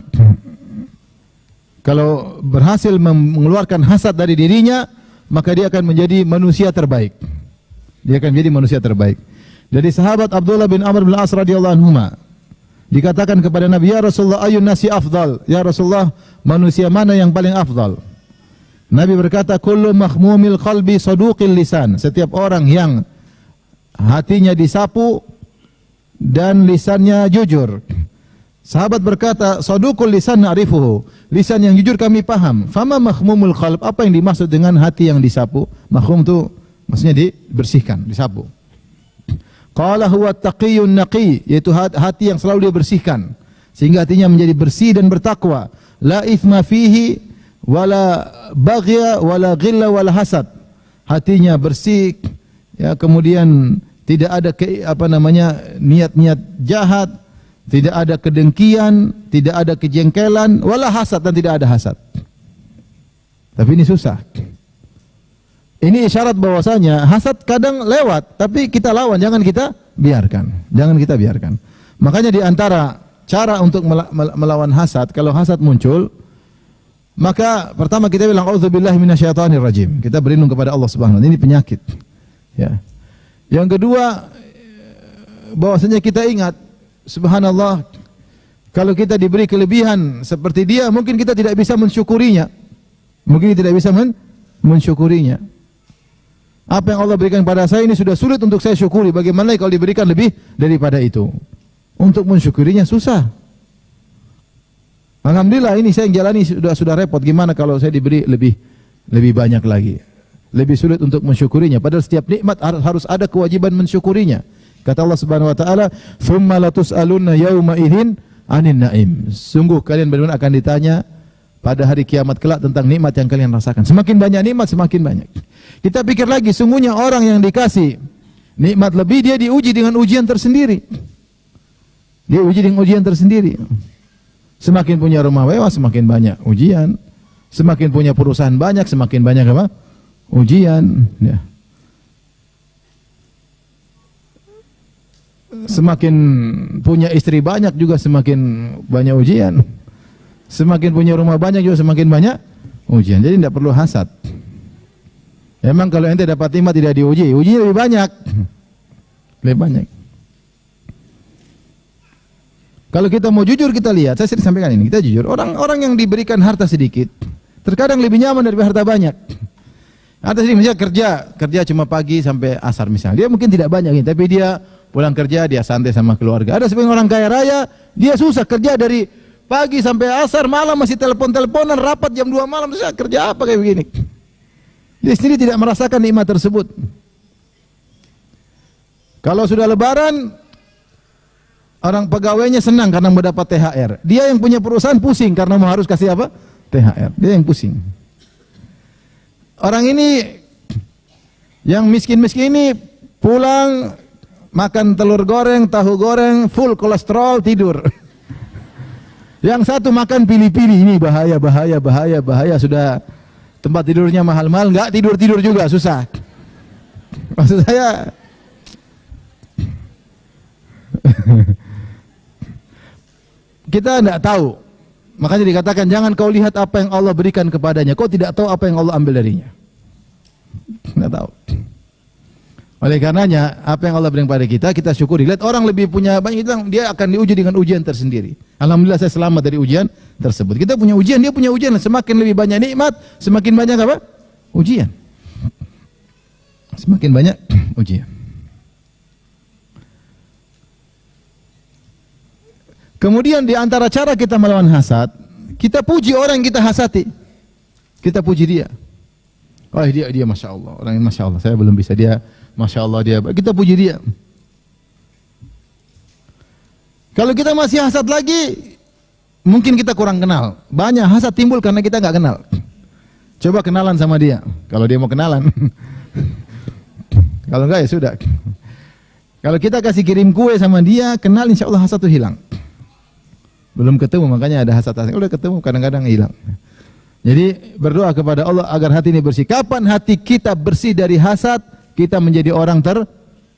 kalau berhasil mengeluarkan hasad dari dirinya, maka dia akan menjadi manusia terbaik. Dia akan menjadi manusia terbaik. Dari sahabat Abdullah bin Amr bin As radhiyallahu anhuma, dikatakan kepada Nabi, ya Rasulullah, ayun nasi afdal? Ya Rasulullah, manusia mana yang paling afdal? Nabi berkata, kullu makhmumil qalbi saduqil lisan. Setiap orang yang hatinya disapu dan lisannya jujur. Sahabat berkata, saduqul lisan na'rifuhu. Lisan yang jujur kami paham. Fama makhmumul qalb? Apa yang dimaksud dengan hati yang disapu? Makhmum itu maksudnya dibersihkan, disapu. Qala huwa taqiyyun naqi, yaitu hati yang selalu dia bersihkan sehingga hatinya menjadi bersih dan bertakwa. La ithma fihi wala baghya wala ghilla wala hasad. Hatinya bersih, ya, kemudian tidak ada niat-niat jahat, tidak ada kedengkian, tidak ada kejengkelan, wala hasad, dan tidak ada hasad. Tapi ini susah. Ini isyarat bahwasanya hasad kadang lewat, tapi kita lawan, jangan kita biarkan. Jangan kita biarkan. Makanya di antara cara untuk melawan hasad, kalau hasad muncul, maka pertama kita bilang auzubillahi minasyaitonir rajim. Kita berlindung kepada Allah Subhanahu wa taala. Ini penyakit. Ya. Yang kedua, bahwasanya kita ingat, subhanallah, kalau kita diberi kelebihan seperti dia, mungkin kita tidak bisa mensyukurinya. Mungkin kita tidak bisa mensyukurinya. Apa yang Allah berikan pada saya ini sudah sulit untuk saya syukuri. Bagaimana kalau diberikan lebih daripada itu? Untuk mensyukurinya susah. Alhamdulillah ini saya yang jalani sudah repot. Gimana kalau saya diberi lebih banyak lagi? Lebih sulit untuk mensyukurinya. Padahal setiap nikmat harus ada kewajiban mensyukurinya. Kata Allah Subhanahu wa taala, "Tsumma latus'alunna yauma idzin 'anin na'im." Sungguh kalian benar-benar akan ditanya pada hari kiamat kelak tentang nikmat yang kalian rasakan. Semakin banyak nikmat, semakin banyak. Kita pikir lagi, sungguhnya orang yang dikasih nikmat lebih, dia diuji dengan ujian tersendiri. Dia uji dengan ujian tersendiri. Semakin punya rumah mewah, semakin banyak ujian. Semakin punya perusahaan banyak, semakin banyak apa? Ujian. Ya. Semakin punya istri banyak juga semakin banyak ujian. Semakin punya rumah banyak juga semakin banyak ujian. Jadi tidak perlu hasad. Memang kalau ente dapat nikmat tidak diuji, ujinya lebih banyak. Lebih banyak. Kalau kita mau jujur, kita lihat, saya sering sampaikan ini, kita jujur, orang-orang yang diberikan harta sedikit, terkadang lebih nyaman daripada harta banyak. Harta sedikit, misalnya kerja cuma pagi sampai asar misalnya, dia mungkin tidak banyak, tapi dia pulang kerja, dia santai sama keluarga. Ada sebagian orang kaya raya, dia susah kerja dari pagi sampai asar, malam masih telepon-teleponan, rapat jam 2 malam, terus kerja apa kayak begini. Dia sendiri tidak merasakan nikmat tersebut. Kalau sudah lebaran, orang pegawainya senang karena mendapat THR. Dia yang punya perusahaan pusing karena mau harus kasih apa? THR. Dia yang pusing. Orang ini, yang miskin-miskin ini, pulang makan telur goreng, tahu goreng, full kolesterol, tidur. Yang satu makan pilih-pilih, ini bahaya, sudah tempat tidurnya mahal-mahal, enggak tidur-tidur juga, susah. Maksud saya, kita tidak tahu. Makanya dikatakan jangan kau lihat apa yang Allah berikan kepadanya. Kau tidak tahu apa yang Allah ambil darinya. Tidak tahu. Oleh karenanya apa yang Allah berikan kepada kita, kita syukuri. Lihat orang lebih punya banyak, dia akan diuji dengan ujian tersendiri. Alhamdulillah saya selamat dari ujian tersebut. Kita punya ujian, dia punya ujian. Semakin lebih banyak nikmat, semakin banyak apa? Ujian. Semakin banyak ujian. Kemudian di antara cara kita melawan hasad, kita puji orang yang kita hasati. Kita puji dia. Oh dia Masya Allah. Orang yang Masya Allah. Saya belum bisa, dia Masya Allah dia. Kita puji dia. Kalau kita masih hasad lagi, mungkin kita kurang kenal. Banyak hasad timbul karena kita nggak kenal. Coba kenalan sama dia. Kalau dia mau kenalan. Kalau enggak ya sudah. Kalau kita kasih kirim kue sama dia, kenal insya Allah hasad itu hilang. Belum ketemu makanya ada hasad. Udah ketemu kadang-kadang hilang. Jadi berdoa kepada Allah agar hati ini bersih. Kapan hati kita bersih dari hasad, kita menjadi orang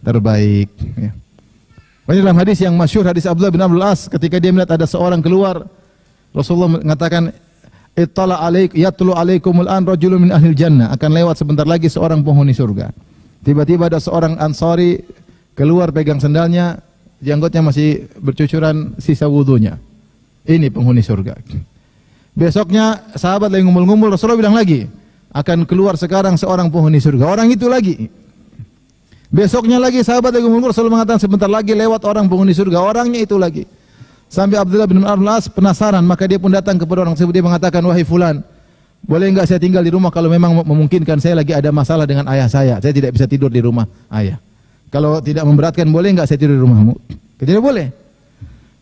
terbaik. Ya. Dalam hadis yang masyhur, hadis Abdullah bin Amr al-As, ketika dia melihat ada seorang keluar, Rasulullah mengatakan, "Ittala yatlu alaikumul an rajulun min ahlil jannah." Akan lewat sebentar lagi seorang penghuni surga. Tiba-tiba ada seorang Ansari keluar pegang sendalnya, janggutnya masih bercucuran sisa wudunya. Ini penghuni surga. Besoknya sahabat lagi ngumpul-ngumpul, Rasulullah bilang lagi, akan keluar sekarang seorang penghuni surga. Orang itu lagi. Besoknya lagi sahabat lagi ngumpul, Rasulullah mengatakan sebentar lagi lewat orang penghuni surga. Orangnya itu lagi. Sampai Abdullah bin Amr al-As penasaran, maka dia pun datang kepada orang tersebut. Dia mengatakan, "Wahai fulan, boleh enggak saya tinggal di rumah kalau memang memungkinkan? Saya lagi ada masalah dengan ayah saya. Saya tidak bisa tidur di rumah ayah. Kalau tidak memberatkan, boleh enggak saya tidur di rumahmu?" Tidak boleh.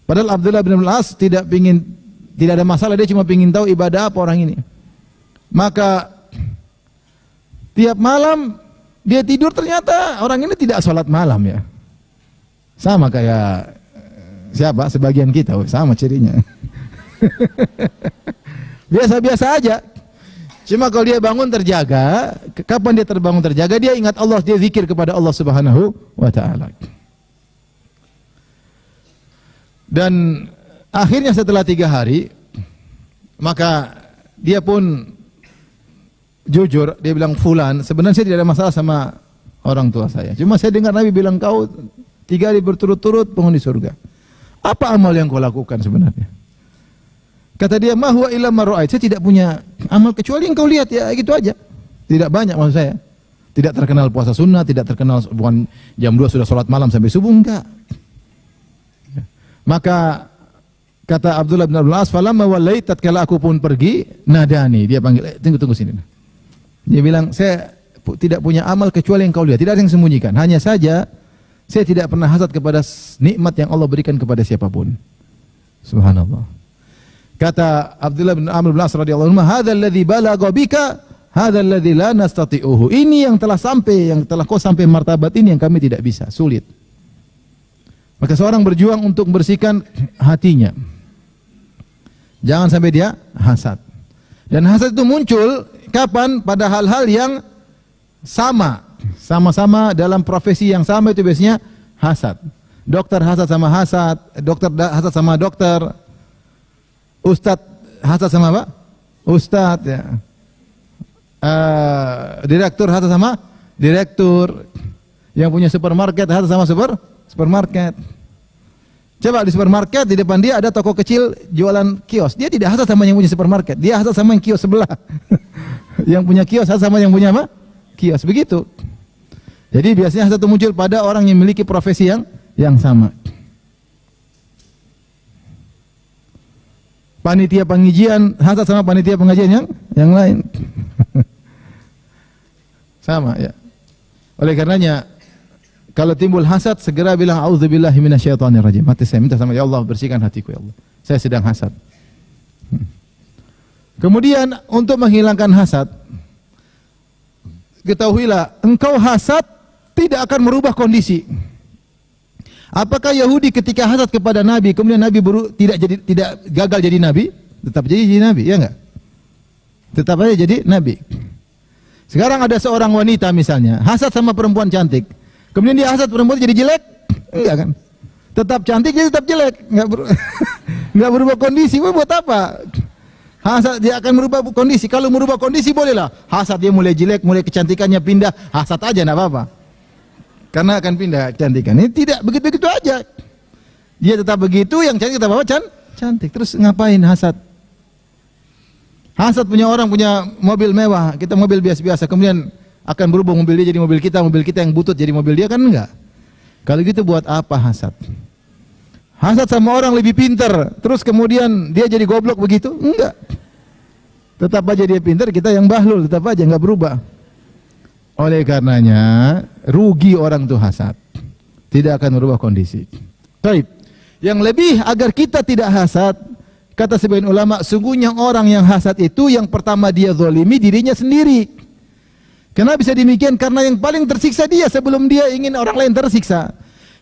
Padahal Abdullah bin Al-As tidak ada masalah, dia cuma ingin tahu ibadah apa orang ini. Maka tiap malam dia tidur, ternyata orang ini tidak sholat malam ya. Sama kayak siapa? Sebagian kita, sama cirinya. Biasa-biasa aja. Cuma kalau dia bangun terjaga, kapan dia terbangun terjaga, dia ingat Allah, dia zikir kepada Allah Subhanahu wa taala. Dan akhirnya setelah 3 hari, maka dia pun jujur, dia bilang, "Fulan, sebenarnya saya tidak ada masalah sama orang tua saya. Cuma saya dengar Nabi bilang kau 3 hari berturut-turut penghuni surga. Apa amal yang kau lakukan sebenarnya?" Kata dia, "Ma huwa illa ma ra'ait." Saya tidak punya amal kecuali yang kau lihat, ya gitu aja. Tidak banyak maksud saya. Tidak terkenal puasa sunnah, tidak terkenal bukan jam 2 sudah sholat malam sampai subuh, enggak. Maka kata Abdullah bin Abbas, "Falamma wallait, tatkala aku pun pergi, nadani." Dia panggil, "Tunggu sini." Dia bilang, "Saya tidak punya amal kecuali yang kau lihat, tidak ada yang sembunyikan. Hanya saja saya tidak pernah hasad kepada nikmat yang Allah berikan kepada siapapun." Subhanallah. Kata Abdullah bin Amr bin As radhiyallahu anhu, "Hadzal ladzi balagha bika, hadzal ladzi la nastati'uhu." Ini yang telah kau sampai martabat ini yang kami tidak bisa, sulit. Maka seorang berjuang untuk membersihkan hatinya. Jangan sampai dia hasad. Dan hasad itu muncul kapan? Pada hal-hal yang sama-sama dalam profesi yang sama, itu biasanya hasad. Dokter hasad sama hasad, dokter hasad sama dokter, ustadz hasad sama apa? Ustadz ya. Direktur hasad sama direktur. Yang punya supermarket hasad sama supermarket. Coba di supermarket, di depan dia ada toko kecil jualan kios. Dia tidak hasad sama yang punya supermarket, dia hasad sama yang kios sebelah. Yang punya kios hasad sama yang punya apa? Kios, begitu. Jadi biasanya hasad itu muncul pada orang yang memiliki profesi yang sama. Panitia pengajian hasad sama panitia pengajian yang lain. Sama ya. Oleh karenanya, kalau timbul hasad, segera bilang auzubillahi minasyaitonirrajim. Mati saya minta sama ya Allah, bersihkan hatiku ya Allah. Saya sedang hasad. Kemudian untuk menghilangkan hasad, ketahuilah engkau hasad tidak akan merubah kondisi. Apakah Yahudi ketika hasad kepada Nabi, kemudian Nabi tidak gagal jadi Nabi? Tetap jadi Nabi, ya enggak? Tetap aja jadi Nabi. Sekarang ada seorang wanita misalnya, hasad sama perempuan cantik. Kemudian dia hasad perempuan jadi jelek? Enggak kan? Tetap cantik jadi tetap jelek. Enggak berubah kondisi, buat apa? Hasad dia akan merubah kondisi. Kalau merubah kondisi bolehlah. Hasad dia mulai jelek, mulai kecantikannya pindah, hasad aja enggak apa-apa. Karena akan pindah kecantikan. Ini tidak begitu-begitu aja. Dia tetap begitu, yang cantik tetap apa? Cantik. Terus ngapain hasad? Hasad punya orang punya mobil mewah, kita mobil biasa-biasa, kemudian akan berubah mobil dia jadi mobil kita yang butut jadi mobil dia, kan enggak. Kalau gitu buat apa hasad? Hasad sama orang lebih pintar, terus kemudian dia jadi goblok begitu? Enggak. Tetap aja dia pintar, kita yang bahlul, tetap aja enggak berubah. Oleh karenanya, rugi orang itu hasad. Tidak akan merubah kondisi. Baik. Yang lebih agar kita tidak hasad, kata sebagian ulama, sungguhnya orang yang hasad itu yang pertama dia zalimi dirinya sendiri. Kenapa bisa demikian? Karena yang paling tersiksa dia sebelum dia ingin orang lain tersiksa.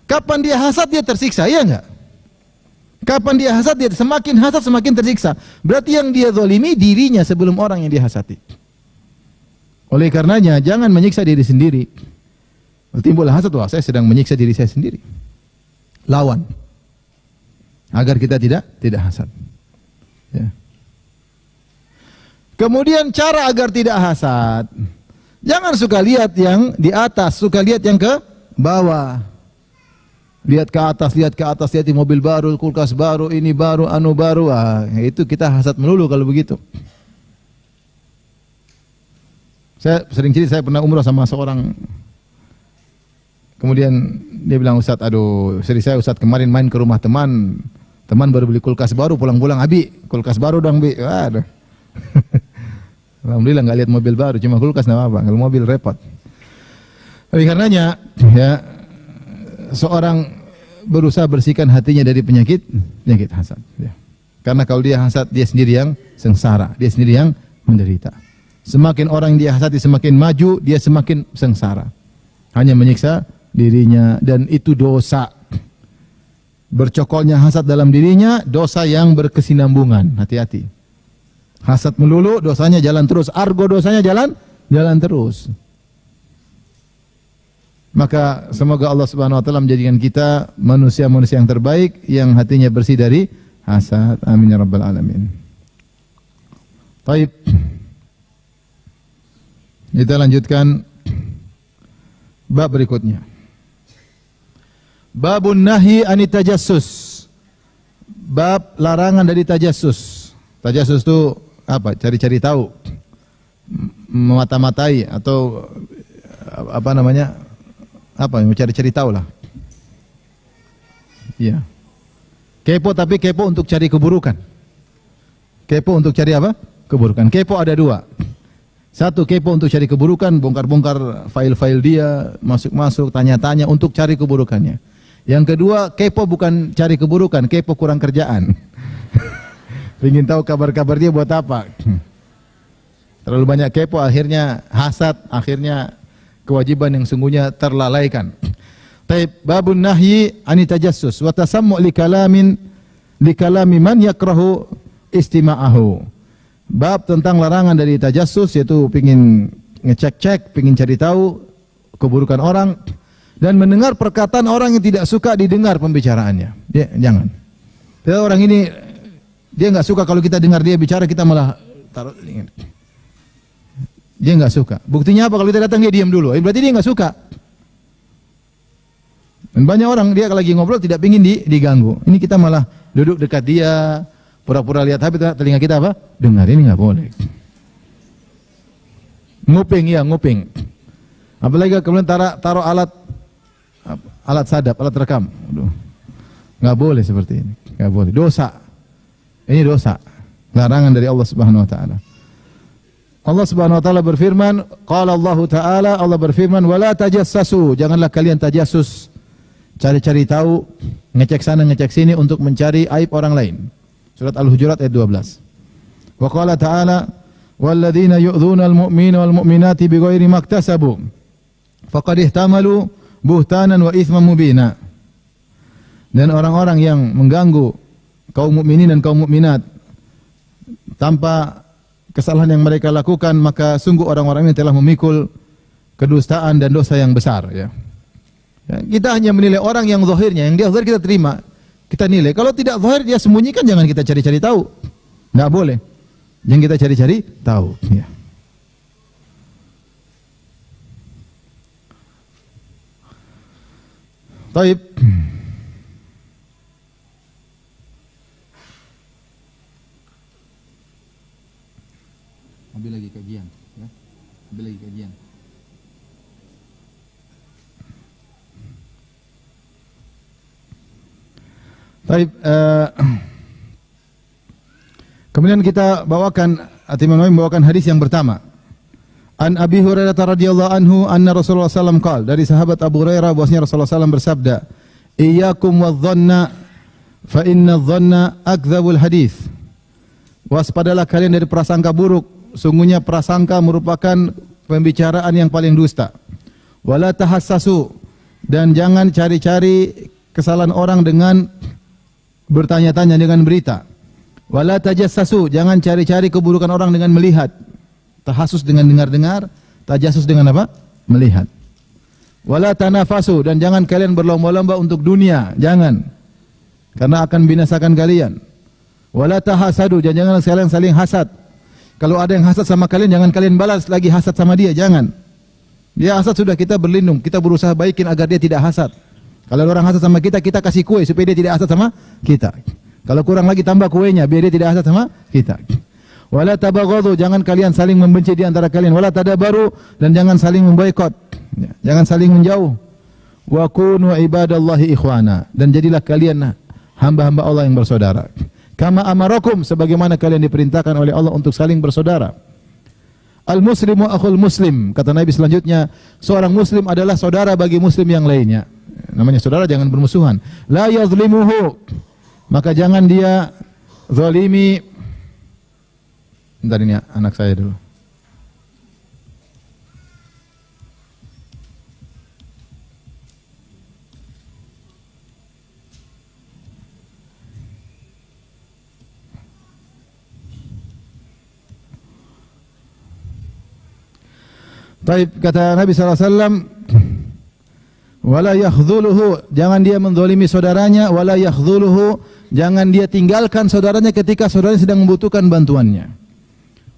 Kapan dia hasad dia tersiksa, ya enggak? Kapan dia hasad dia semakin hasad semakin tersiksa. Berarti yang dia zalimi dirinya sebelum orang yang dia hasati. Oleh karenanya jangan menyiksa diri sendiri. Timbul hasad, wah saya sedang menyiksa diri saya sendiri. Lawan. Agar kita tidak hasad. Ya. Kemudian cara agar tidak hasad, jangan suka lihat yang di atas, suka lihat yang ke bawah. Lihat ke atas, lihat di mobil baru, kulkas baru, ini baru, anu baru. Itu kita hasad melulu kalau begitu. Saya sering cerita, saya pernah umrah sama seorang. Kemudian dia bilang, Ustaz, aduh, seri saya Ustaz kemarin main ke rumah teman baru beli kulkas baru, pulang-pulang, Abi, kulkas baru dong, Bi. Aduh. Alhamdulillah nggak lihat mobil baru, cuma kulkas nggak apa-apa, kalau mobil repot. Oleh karenanya, ya, seorang berusaha bersihkan hatinya dari penyakit hasad. Ya. Karena kalau dia hasad, dia sendiri yang sengsara, dia sendiri yang menderita. Semakin orang dia hasadi semakin maju, dia semakin sengsara. Hanya menyiksa dirinya, dan itu dosa. Bercokolnya hasad dalam dirinya, dosa yang berkesinambungan. Hati-hati. Hasad melulu, dosanya jalan terus. Argo dosanya jalan terus. Maka semoga Allah Subhanahu wa taala menjadikan kita manusia-manusia yang terbaik, yang hatinya bersih dari hasad. Amin ya rabbal alamin. Baik. Kita lanjutkan bab berikutnya. Babun nahi anit tajassus. Bab larangan dari tajassus. Tajassus itu apa? Cari-cari tahu. Memata-matai atau apa namanya? Apa? Mencari-cari tahu lah. Iya. Kepo, tapi kepo untuk cari keburukan. Kepo untuk cari apa? Keburukan. Kepo ada dua. Satu, kepo untuk cari keburukan, bongkar-bongkar file-file dia, masuk-masuk, tanya-tanya untuk cari keburukannya. Yang kedua, kepo bukan cari keburukan, kepo kurang kerjaan. Ingin tahu kabar-kabar dia buat apa. Terlalu banyak kepo, akhirnya hasad, akhirnya kewajiban yang sungguhnya terlalaikan. Taib babun nahyi ani tajassus wa tasammu li kalami man yakrahu istima'ahu. Bab tentang larangan dari tajassus, yaitu pingin ngecek-cek, pingin cari tahu keburukan orang dan mendengar perkataan orang yang tidak suka didengar pembicaraannya. Jangan. Jadi orang ini dia enggak suka kalau kita dengar dia bicara, kita malah taruh. Dia enggak suka. Buktinya apa? Kalau kita datang dia diam dulu. Berarti dia enggak suka. Dan banyak orang dia kalau lagi ngobrol tidak pingin diganggu. Ini kita malah duduk dekat dia, pura-pura lihat HP, telinga kita apa? Dengar, ini enggak boleh. Nguping, ya nguping. Apalagi kemudian taruh alat sadap, alat rekam. Aduh. Enggak boleh seperti ini. Enggak boleh. Dosa. Ini dosa. Larangan dari Allah Subhanahu wa taala. Allah Subhanahu wa taala berfirman, qala Allah taala, Allah berfirman, wala tajassasu, janganlah kalian tajassus, cari-cari tahu, ngecek sana ngecek sini untuk mencari aib orang lain. Surat Al-Hujurat ayat 12. Wa qala ta'ala, walladzina yu'dzuna al-mu'mina wal mu'minati bighairi maktasabu faqad ihtamalu buhtanan wa itsman mubina. Dan orang-orang yang mengganggu kaum mukminin dan kaum mukminat tanpa kesalahan yang mereka lakukan, maka sungguh orang-orang ini telah memikul kedustaan dan dosa yang besar, ya. Kita hanya menilai orang yang zahirnya, yang dia zahir kita terima. Kita nilai. Kalau tidak zahir dia sembunyikan, jangan kita cari-cari tahu. Enggak boleh. Jangan kita cari-cari tahu. Ya. Taib. Ambil lagi kajian, ya. Ambil lagi kajian. Taib. Kemudian kita bawakan, Imam Nawawi membawakan hadis yang pertama. An Abi Hurairah radhiyallahu anhu anna Rasulullah sallallahu alaihi wasallam qala, dari sahabat Abu Hurairah bahwasanya Rasulullah sallallahu bersabda, "Iyyakum wadh-dhanna fa inna adh-dhanna akdzabul hadis." Waspadalah kalian dari prasangka buruk, sungguhnya prasangka merupakan pembicaraan yang paling dusta. Wala tahassasu, dan jangan cari-cari kesalahan orang dengan bertanya-tanya dengan berita. Wala tajassasu, jangan cari-cari keburukan orang dengan melihat. Tahassus dengan dengar-dengar, tajassus dengan apa? Melihat. Wala tanafasu, dan jangan kalian berlomba-lomba untuk dunia, jangan. Karena akan binasakan kalian. Wala tahasadu, dan jangan kalian saling hasad. Kalau ada yang hasad sama kalian, jangan kalian balas lagi hasad sama dia, jangan. Dia hasad sudah, kita berlindung, kita berusaha baikin agar dia tidak hasad. Kalau orang hasad sama kita, kita kasih kue supaya dia tidak hasad sama kita. Kalau kurang lagi tambah kuenya biar dia tidak hasad sama kita. Wala tabaghadu, jangan kalian saling membenci di antara kalian. Wala tadabaru, dan jangan saling memboikot. Jangan saling menjauh. Wa kunu ibadallahi ikhwana, dan jadilah kalian hamba-hamba Allah yang bersaudara. Kama amarakum, sebagaimana kalian diperintahkan oleh Allah untuk saling bersaudara. Al-muslimu akhul muslim, kata Nabi selanjutnya, seorang muslim adalah saudara bagi muslim yang lainnya. Namanya saudara, jangan bermusuhan. La yazlimuhu, maka jangan dia zalimi. Bentar, ini anak saya dulu. Baik, kata Nabi SAW, wala yakhdhuluhu, jangan dia menzalimi saudaranya, wala yakhdhuluhu, jangan dia tinggalkan saudaranya ketika saudaranya sedang membutuhkan bantuannya.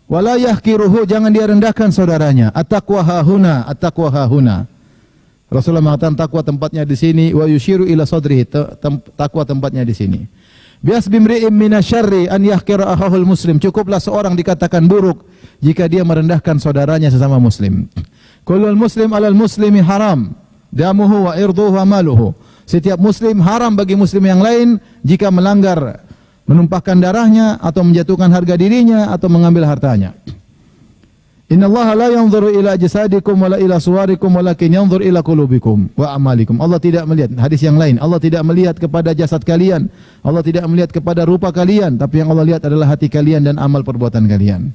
Wala yahkiruhu, jangan dia rendahkan saudaranya. At-taqwa hahuna, at-taqwa hahuna. Rasulullah mengatakan takwa tempatnya di sini, wa yushiru ila sadrihi, takwa tempatnya di sini. Bias bimri'im minasyarri an yahkira akhahul muslim, cukuplah seorang dikatakan buruk jika dia merendahkan saudaranya sesama muslim. Kullul muslim alal muslimi haram, damuhu wa irduhu wa maluhu. Setiap muslim haram bagi muslim yang lain jika melanggar, menumpahkan darahnya atau menjatuhkan harga dirinya atau mengambil hartanya. Innallaha la yanzuru ila jasadikum wala ila suwarikum walakin yanzur ila qulubikum wa amalikum. Allah tidak melihat, hadis yang lain, Allah tidak melihat kepada jasad kalian, Allah tidak melihat kepada rupa kalian, tapi yang Allah lihat adalah hati kalian dan amal perbuatan kalian.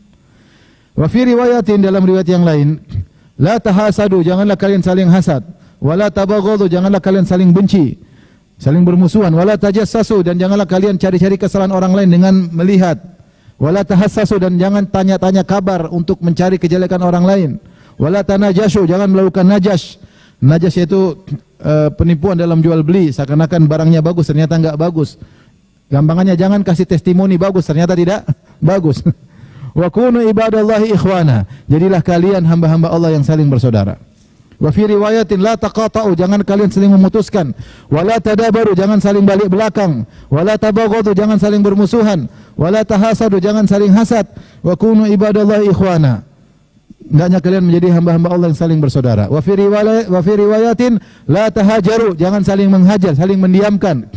Wa fi riwayatin, dalam riwayat yang lain, la tahasadu, janganlah kalian saling hasad, wala tabaghadu, janganlah kalian saling benci, saling bermusuhan, wala tajassasu, dan janganlah kalian cari-cari kesalahan orang lain dengan melihat, wala tahassasu, dan jangan tanya-tanya kabar untuk mencari kejelekan orang lain, wala tanajashu, jangan melakukan najas. Najas itu penipuan dalam jual beli, seakan-akan barangnya bagus ternyata enggak bagus. Gampangannya jangan kasih testimoni bagus ternyata tidak bagus. Wa kunu ibadallahi ikhwana, jadilah kalian hamba-hamba Allah yang saling bersaudara. Wa fi riwayatin la taqata'u, jangan kalian saling memutuskan. Wala tadabaru, jangan saling balik belakang. Wala tabaghadu, jangan saling bermusuhan. Wala tahasadu, jangan saling hasad. Wa kunu ibadallahi ikhwana, hendaknya kalian menjadi hamba-hamba Allah yang saling bersaudara. Wa fi riwayatin la tahajaru, jangan saling menghajar, saling mendiamkan.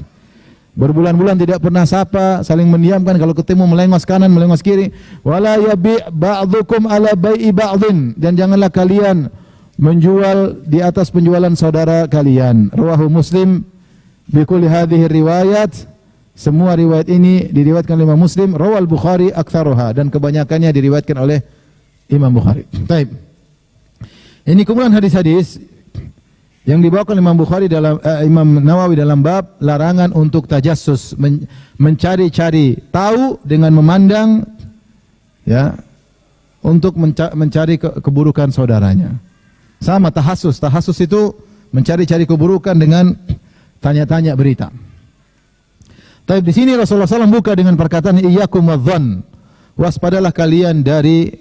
Berbulan-bulan tidak pernah sapa, saling mendiamkan, kalau ketemu melengos kanan, melengos kiri. Wala yabi' ba'dukum ala bai'i ba'din, dan janganlah kalian menjual di atas penjualan saudara kalian. Rawahu Muslim bi kulli hadhihi riwayat. Semua riwayat ini diriwayatkan oleh Imam Muslim. Rawal Bukhari aktsaruha, dan kebanyakannya diriwayatkan oleh Imam Bukhari. Baik. Ini kumpulan hadis-hadis yang dibawakan Imam Bukhari dalam Imam Nawawi dalam bab larangan untuk tajassus, mencari-cari tahu dengan memandang, ya, untuk mencari keburukan saudaranya. Sama tahassus, tahassus itu mencari-cari keburukan dengan tanya-tanya berita. Tapi di sini Rasulullah SAW buka dengan perkataan iyyakum wadzan. Waspadalah kalian dari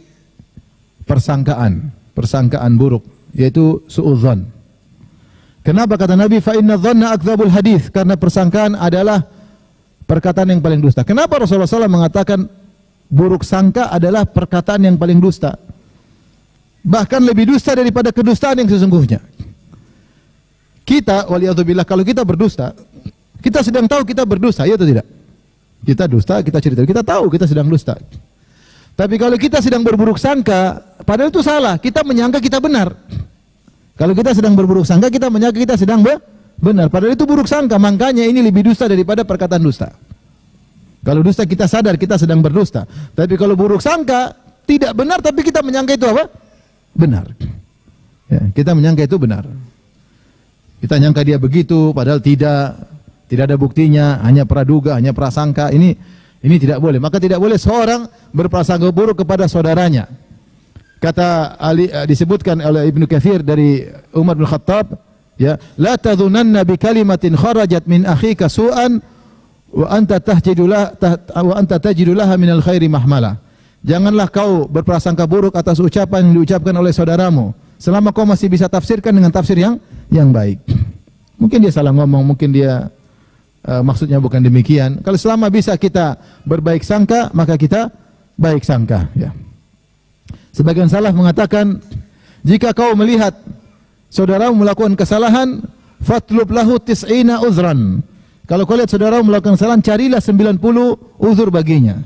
persangkaan buruk, yaitu suudzon. Kenapa kata Nabi fa inna dzanna akdzabul hadis? Karena persangkaan adalah perkataan yang paling dusta. Kenapa Rasulullah SAW mengatakan buruk sangka adalah perkataan yang paling dusta? Bahkan lebih dusta daripada kedustaan yang sesungguhnya. Kita, waliyadzubillah, kalau kita berdusta, kita sedang tahu kita berdusta, ya atau tidak? Kita dusta, kita cerita, kita tahu kita sedang dusta. Tapi kalau kita sedang berburuk sangka, padahal itu salah, kita menyangka kita benar. Kalau kita sedang berburuk sangka, kita menyangka kita sedang benar, padahal itu buruk sangka. Makanya ini lebih dusta daripada perkataan dusta. Kalau dusta kita sadar kita sedang berdusta. Tapi kalau buruk sangka, tidak benar tapi kita menyangka itu apa? Benar. Ya, kita menyangka itu benar. Kita nyangka dia begitu, padahal tidak ada buktinya, hanya praduga, hanya prasangka. Ini tidak boleh. Maka tidak boleh seorang berprasangka buruk kepada saudaranya. Kata Ali, disebutkan oleh Ibnu Katsir dari Umar bin Khattab, ya, la tadhunanna bi kalimatin kharajat min akhika su'an wa anta tajidu laha minal khairi mahmala. Janganlah kau berprasangka buruk atas ucapan yang diucapkan oleh saudaramu selama kau masih bisa tafsirkan dengan tafsir yang baik. Mungkin dia salah ngomong, mungkin dia maksudnya bukan demikian. Kalau selama bisa kita berbaik sangka, maka kita baik sangka, ya. Sebagian salaf mengatakan, jika kau melihat saudaramu melakukan kesalahan, fatlub lahu tis'ina uzran. Kalau kau lihat saudaramu melakukan kesalahan, carilah 90 uzur baginya.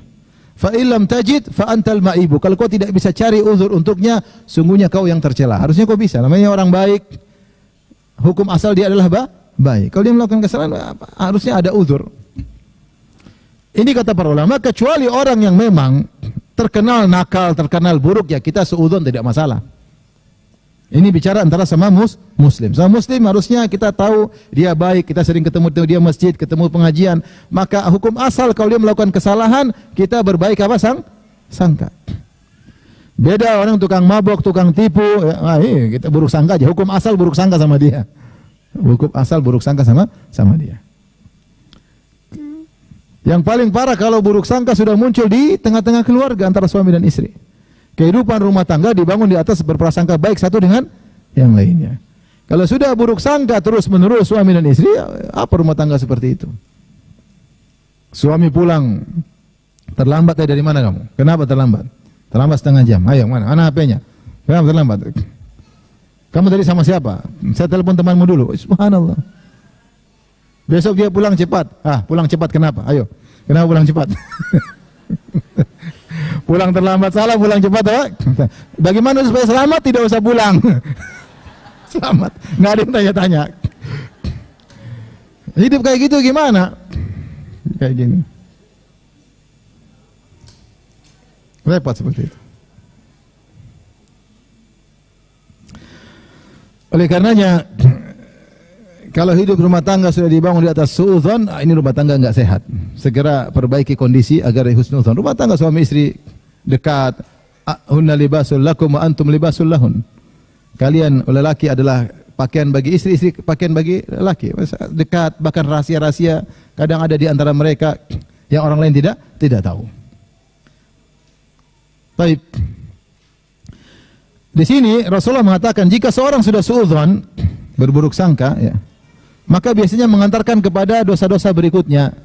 Fa illam tajid fa antal maibu. Kalau kau tidak bisa cari uzur untuknya, sungguhnya kau yang tercela. Harusnya kau bisa. Namanya orang baik, hukum asal dia adalah baik. Kalau dia melakukan kesalahan, harusnya ada uzur. Ini kata para ulama, kecuali orang yang memang terkenal nakal, terkenal buruk, ya kita suudzon tidak masalah. Ini bicara antara sama muslim. Sama muslim harusnya kita tahu dia baik, kita sering ketemu dia masjid, ketemu pengajian. Maka hukum asal kalau dia melakukan kesalahan, kita berbaik apa? Sangka. Beda orang tukang mabok, tukang tipu, kita buruk sangka aja. Hukum asal buruk sangka sama dia. Hukum asal buruk sangka sama dia. Yang paling parah kalau buruk sangka sudah muncul di tengah-tengah keluarga antara suami dan istri. Kehidupan rumah tangga dibangun di atas berprasangka baik satu dengan yang lainnya. Kalau sudah buruk sangka terus menerus suami dan istri, apa rumah tangga seperti itu? Suami pulang terlambat, dari mana kamu? Kenapa terlambat? Terlambat setengah jam. Ayo, mana HP-nya? Kenapa terlambat? Kamu tadi sama siapa? Saya telepon temanmu dulu. Subhanallah. Besok dia pulang cepat. Pulang cepat kenapa? Ayo. Kenapa pulang cepat? Pulang terlambat salah, pulang cepat, apa? Bagaimana supaya selamat? Tidak usah pulang. Selamat. Nggak ada yang tanya-tanya. Hidup kayak gitu gimana? Kayak gini. Repot seperti itu. Oleh karenanya, kalau hidup rumah tangga sudah dibangun di atas suudzon, ini rumah tangga enggak sehat. Segera perbaiki kondisi agar husnudzon. Rumah tangga suami istri dekat. Hunna libasul lakum wa antum libasul lahun. Kalian lelaki adalah pakaian bagi istri, istri pakaian bagi lelaki. Dekat, bahkan rahasia-rahasia kadang ada di antara mereka yang orang lain tidak tahu. Baik. Di sini Rasulullah mengatakan jika seorang sudah suudzon, berburuk sangka, ya, maka biasanya mengantarkan kepada dosa-dosa berikutnya,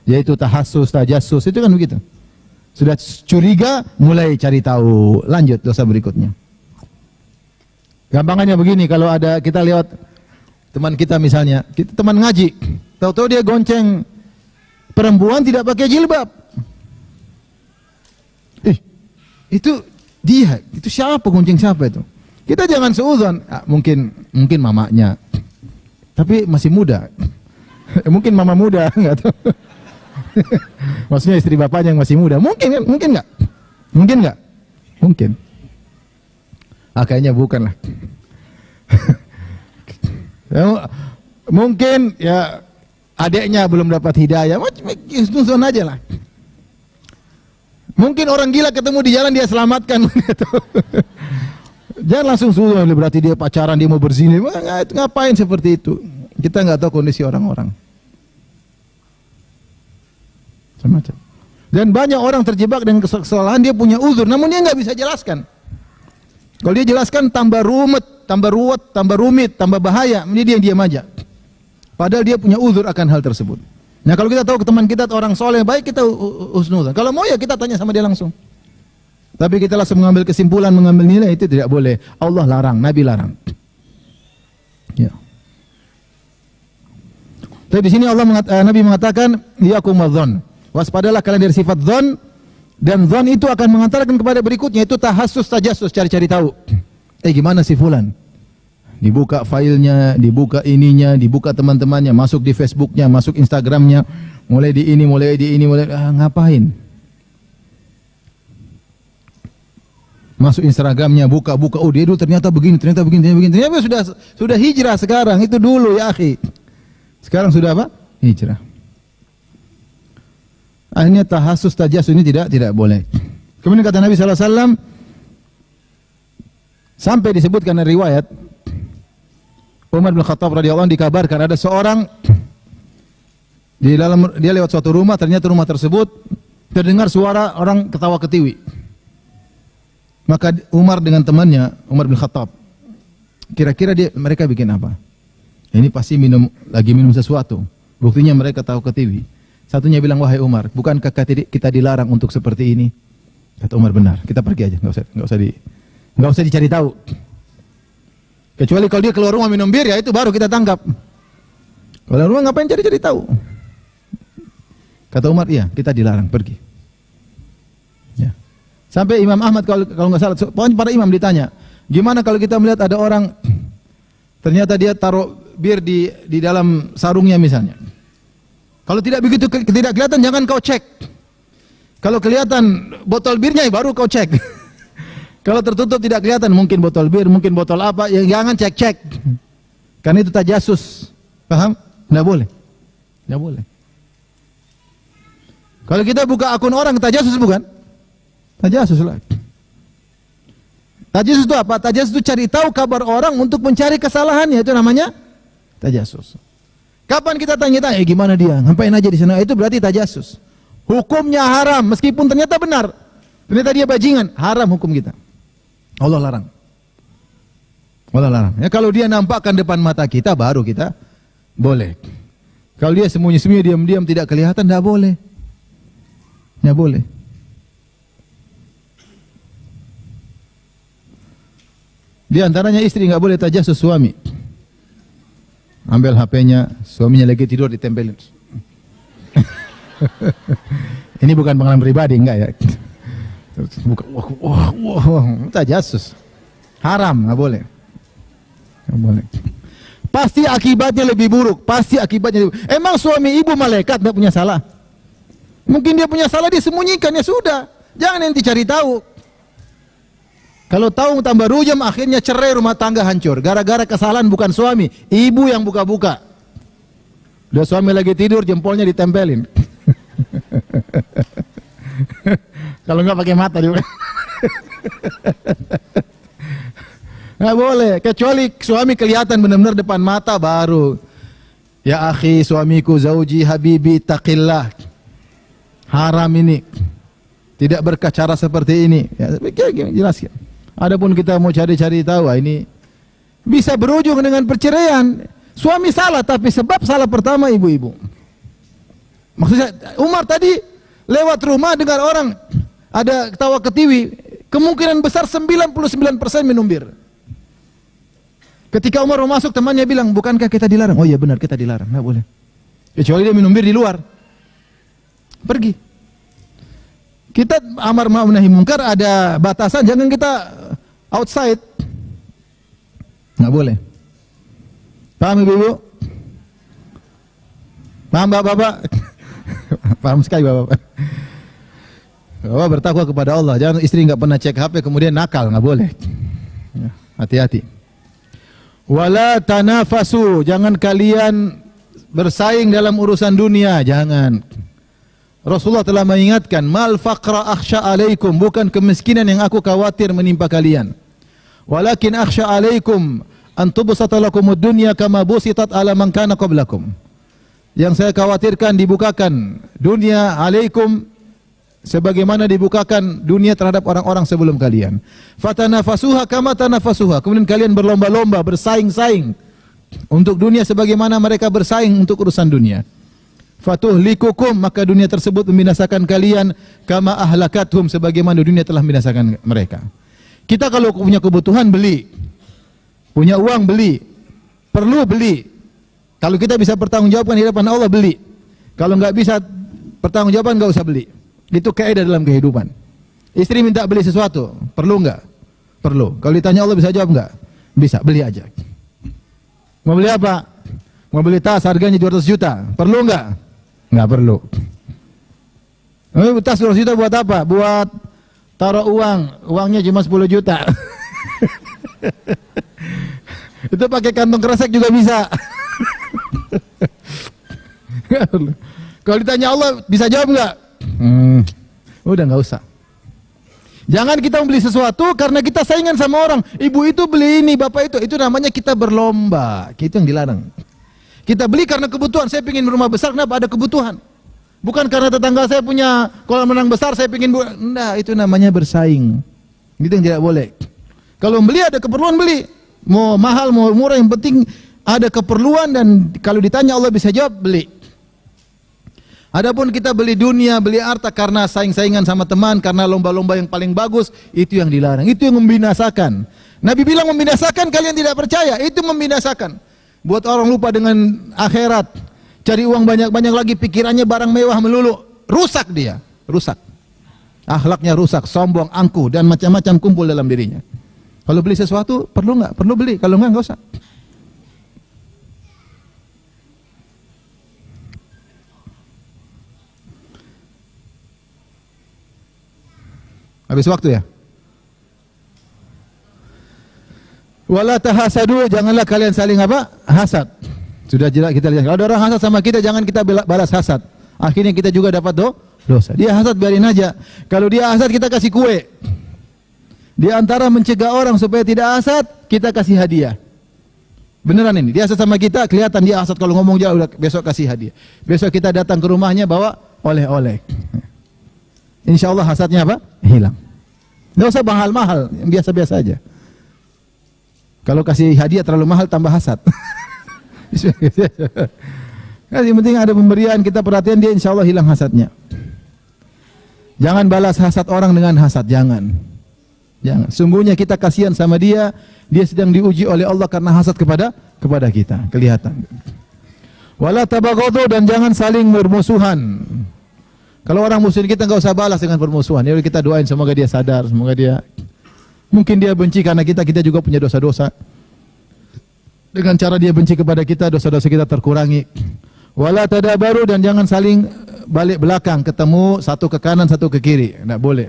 yaitu tahassus, tajassus, itu kan begitu. Sudah curiga, mulai cari tahu, lanjut dosa berikutnya. Gampangannya begini, kalau ada kita lewat teman kita misalnya, teman ngaji, tahu-tahu dia gonceng perempuan tidak pakai jilbab. Itu dia, itu siapa, gonceng siapa itu? Kita jangan suudzon, mungkin mamanya. Tapi masih muda. Mungkin mama muda, enggak tahu. Maksudnya istri bapaknya yang masih muda. Mungkin kan? Mungkin enggak? Mungkin enggak? Mungkin. Kayaknya bukan lah. Mungkin ya adiknya belum dapat hidayah. Suudzon aja lah. Mungkin orang gila ketemu di jalan dia selamatkan. Jangan langsung suudzon, berarti dia pacaran, dia mau berzina. Ngapain seperti itu? Kita nggak tahu kondisi orang-orang. Semacam. Dan banyak orang terjebak dengan kesalahan, dia punya uzur, namun dia nggak bisa jelaskan. Kalau dia jelaskan tambah rumet, tambah ruwet, tambah rumit, tambah bahaya, dia diam aja. Padahal dia punya uzur akan hal tersebut. Nah kalau kita tahu teman kita orang soleh baik, kita husnuzan. Kalau mau ya kita tanya sama dia langsung. Tapi kita langsung mengambil kesimpulan, mengambil nilai, itu tidak boleh. Allah larang, Nabi larang. Ya. Tapi di sini Nabi mengatakan, iyakum wadzon. Waspadalah kalian dari sifat dzon, dan dzon itu akan mengantarkan kepada berikutnya, itu tahassus, tajassus, cari-cari tahu. Gimana si fulan? Dibuka filenya, dibuka ininya, dibuka teman-temannya, masuk di Facebooknya, masuk Instagramnya, mulai di ini, ngapain? Masuk Instagramnya, buka, oh dia dulu ternyata begini, ternyata sudah hijrah sekarang, itu dulu ya akhi. Sekarang sudah apa? Hijrah. Akhirnya tahassus, tajassus ini tidak boleh. Kemudian kata Nabi SAW, sampai disebutkan dari riwayat, Umar bin Khattab radhiyallahu anhu dikabarkan ada seorang dia lewat suatu rumah, ternyata rumah tersebut terdengar suara orang ketawa ketiwi. Maka Umar dengan temannya, Umar bin Khattab, kira-kira mereka bikin apa? Ini pasti lagi minum sesuatu. Buktinya mereka tahu ketiwi. Satunya bilang, wahai Umar, bukankah kita dilarang untuk seperti ini? Kata Umar, benar, kita pergi aja, nggak usah dicari tahu. Kecuali kalau dia keluar rumah minum bir, ya itu baru kita tangkap. Kalau rumah ngapain cari tahu? Kata Umar, iya, kita dilarang, pergi. Ya. Sampai Imam Ahmad kalau nggak salah, pokoknya para imam ditanya, gimana kalau kita melihat ada orang ternyata dia taruh bir di dalam sarungnya misalnya. Kalau tidak kelihatan, jangan kau cek. Kalau kelihatan botol birnya, baru kau cek. Kalau tertutup tidak kelihatan, mungkin botol bir, mungkin botol apa, ya jangan cek. Karena itu tajassus. Paham? Tidak boleh. Tidak boleh. Kalau kita buka akun orang, tajassus bukan? Tajassus lah. Tajassus itu apa? Tajassus itu cari tahu kabar orang untuk mencari kesalahannya, itu namanya tajassus. Kapan kita tanya-tanya, gimana dia? Ngapain aja di sana? Itu berarti tajassus. Hukumnya haram, meskipun ternyata benar. Ternyata dia bajingan, haram hukum kita. Allah larang. Allah larang. Ya, kalau dia nampakkan depan mata kita, baru kita boleh. Kalau dia sembunyi-sembunyi, diam-diam, tidak kelihatan, tidak boleh. Tidak boleh. Di antaranya istri nggak boleh tajassus suami. Ambil HP-nya, suaminya lagi tidur, ditempelin. Ini bukan pengalaman pribadi, enggak ya. Tajassus. Haram, enggak boleh. Enggak boleh. Pasti akibatnya lebih buruk, Emang suami ibu malaikat enggak punya salah? Mungkin dia punya salah, dia sembunyikan, ya sudah. Jangan nanti cari tahu. Kalau tahu tambah rujam, akhirnya cerai, rumah tangga hancur. Gara-gara kesalahan bukan suami, ibu yang buka-buka. Udah suami lagi tidur, jempolnya ditempelin. Kalau enggak pakai mata juga. Nggak boleh, kecuali suami kelihatan benar-benar depan mata baru. Ya akhi, suamiku, zauji, habibi, taqillah. Haram ini. Tidak berkah cara seperti ini. Ya, jelas ya. Adapun kita mau cari-cari tahu, ini bisa berujung dengan perceraian. Suami salah, tapi sebab salah pertama ibu-ibu. Maksudnya Umar tadi lewat rumah dengar orang ada ketawa ketiwi, kemungkinan besar 99% minum bir. Ketika Umar mau masuk, temannya bilang, bukankah kita dilarang? Oh iya benar, kita dilarang, nggak boleh. Kecuali dia minum bir di luar. Pergi. Kita amar ma'ruf nahi munkar ada batasan, jangan kita outside. Nggak boleh. Paham ibu-ibu? Paham bapak-bapak? Paham sekali bapak-bapak. Bapak bertakwa kepada Allah. Jangan istri nggak pernah cek HP kemudian nakal, nggak boleh. Hati-hati. Wala tanafasu, jangan kalian bersaing dalam urusan dunia, jangan. Rasulullah telah mengingatkan, mal faqra akhsha alaikum, bukan kemiskinan yang aku khawatir menimpa kalian. Walakin akhsha alaikum an tubsata lakumud dunya kama busitat ala man kana qablakum. Yang saya khawatirkan dibukakan dunia alaikum sebagaimana dibukakan dunia terhadap orang-orang sebelum kalian. Fatanafasuha kama tanafasuha. Kemudian kalian berlomba-lomba, bersaing-saing untuk dunia sebagaimana mereka bersaing untuk urusan dunia. Fatuhlikukum, maka dunia tersebut membinasakan kalian kama ahlakathum, sebagaimana dunia telah membinasakan mereka. Kita kalau punya kebutuhan beli, punya uang beli, perlu beli. Kalau kita bisa bertanggungjawabkan di hadapan Allah, beli. Kalau enggak bisa bertanggungjawabkan, enggak usah beli. Itu kaidah dalam kehidupan. Istri minta beli sesuatu, perlu enggak? Perlu. Kalau ditanya Allah bisa jawab enggak? Bisa, beli aja. Mau beli apa? Mau beli tas harganya 200 juta, perlu enggak? Enggak perlu. Tas 200 juta buat apa? Buat taruh uang, uangnya cuma 10 juta. Itu pakai kantong kresek juga bisa. Kalau ditanya Allah bisa jawab enggak? Udah enggak usah. Jangan kita membeli sesuatu karena kita saingan sama orang. Ibu itu beli ini, bapak itu namanya kita berlomba. Itu yang dilarang. Kita beli karena kebutuhan. Saya ingin rumah besar, kenapa? Ada kebutuhan. Bukan karena tetangga saya punya kolam renang besar, saya ingin enggak, itu namanya bersaing. Itu yang tidak boleh. Kalau beli ada keperluan beli. Mau mahal, mau murah, yang penting ada keperluan, dan kalau ditanya Allah bisa jawab, beli. Adapun kita beli dunia, beli harta karena saing-saingan sama teman, karena lomba-lomba yang paling bagus, itu yang dilarang. Itu yang membinasakan. Nabi bilang membinasakan, kalian tidak percaya, itu membinasakan. Buat orang lupa dengan akhirat, cari uang banyak-banyak lagi, pikirannya barang mewah melulu, rusak dia, rusak. Akhlaknya rusak, sombong, angkuh, dan macam-macam kumpul dalam dirinya. Kalau beli sesuatu, perlu nggak? Perlu beli, kalau nggak usah. Habis waktu ya? Wala tahasadu, janganlah kalian saling apa? Hasad. Sudah jelas kita lihat. Kalau ada orang hasad sama kita, jangan kita balas hasad. Akhirnya kita juga dapat dosa. Dia hasad, biarin aja. Kalau dia hasad, kita kasih kue. Di antara mencegah orang supaya tidak hasad, kita kasih hadiah. Beneran ini. Dia hasad sama kita, kelihatan dia hasad, kalau ngomong jauh, besok kasih hadiah. Besok kita datang ke rumahnya bawa oleh-oleh. Insya Allah hasadnya apa? Hilang. Tidak usah mahal-mahal, yang biasa-biasa aja. Kalau kasih hadiah terlalu mahal, tambah hasad. Yang penting ada pemberian, kita perhatian dia, insya Allah hilang hasadnya. Jangan balas hasad orang dengan hasad, jangan. Jangan. Sungguhnya kita kasihan sama dia, dia sedang diuji oleh Allah karena hasad kepada kita, kelihatan. Wala tabaghadu, dan jangan saling bermusuhan. Kalau orang musuh kita enggak usah balas dengan permusuhan. Ya kita doain semoga dia sadar, semoga dia, mungkin dia benci karena kita juga punya dosa-dosa. Dengan cara dia benci kepada kita, dosa-dosa kita terkurangi. Wala tadabaru, dan jangan saling balik belakang, ketemu satu ke kanan, satu ke kiri. Enggak boleh.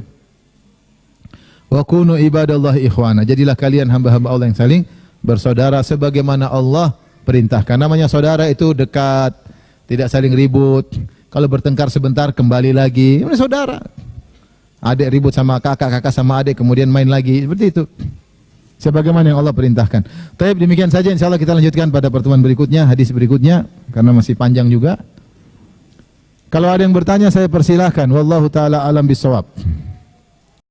Wa kunu ibadallahi ikhwana. Jadilah kalian hamba-hamba Allah yang saling bersaudara sebagaimana Allah perintahkan. Namanya saudara itu dekat, tidak saling ribut. Kalau bertengkar sebentar kembali lagi, ini saudara. Adik ribut sama kakak, kakak sama adik, kemudian main lagi, seperti itu. Sebagaimana yang Allah perintahkan. Baik, demikian saja, insyaallah kita lanjutkan pada pertemuan berikutnya, hadis berikutnya, karena masih panjang juga. Kalau ada yang bertanya saya persilahkan. Wallahu taala alam bisawab.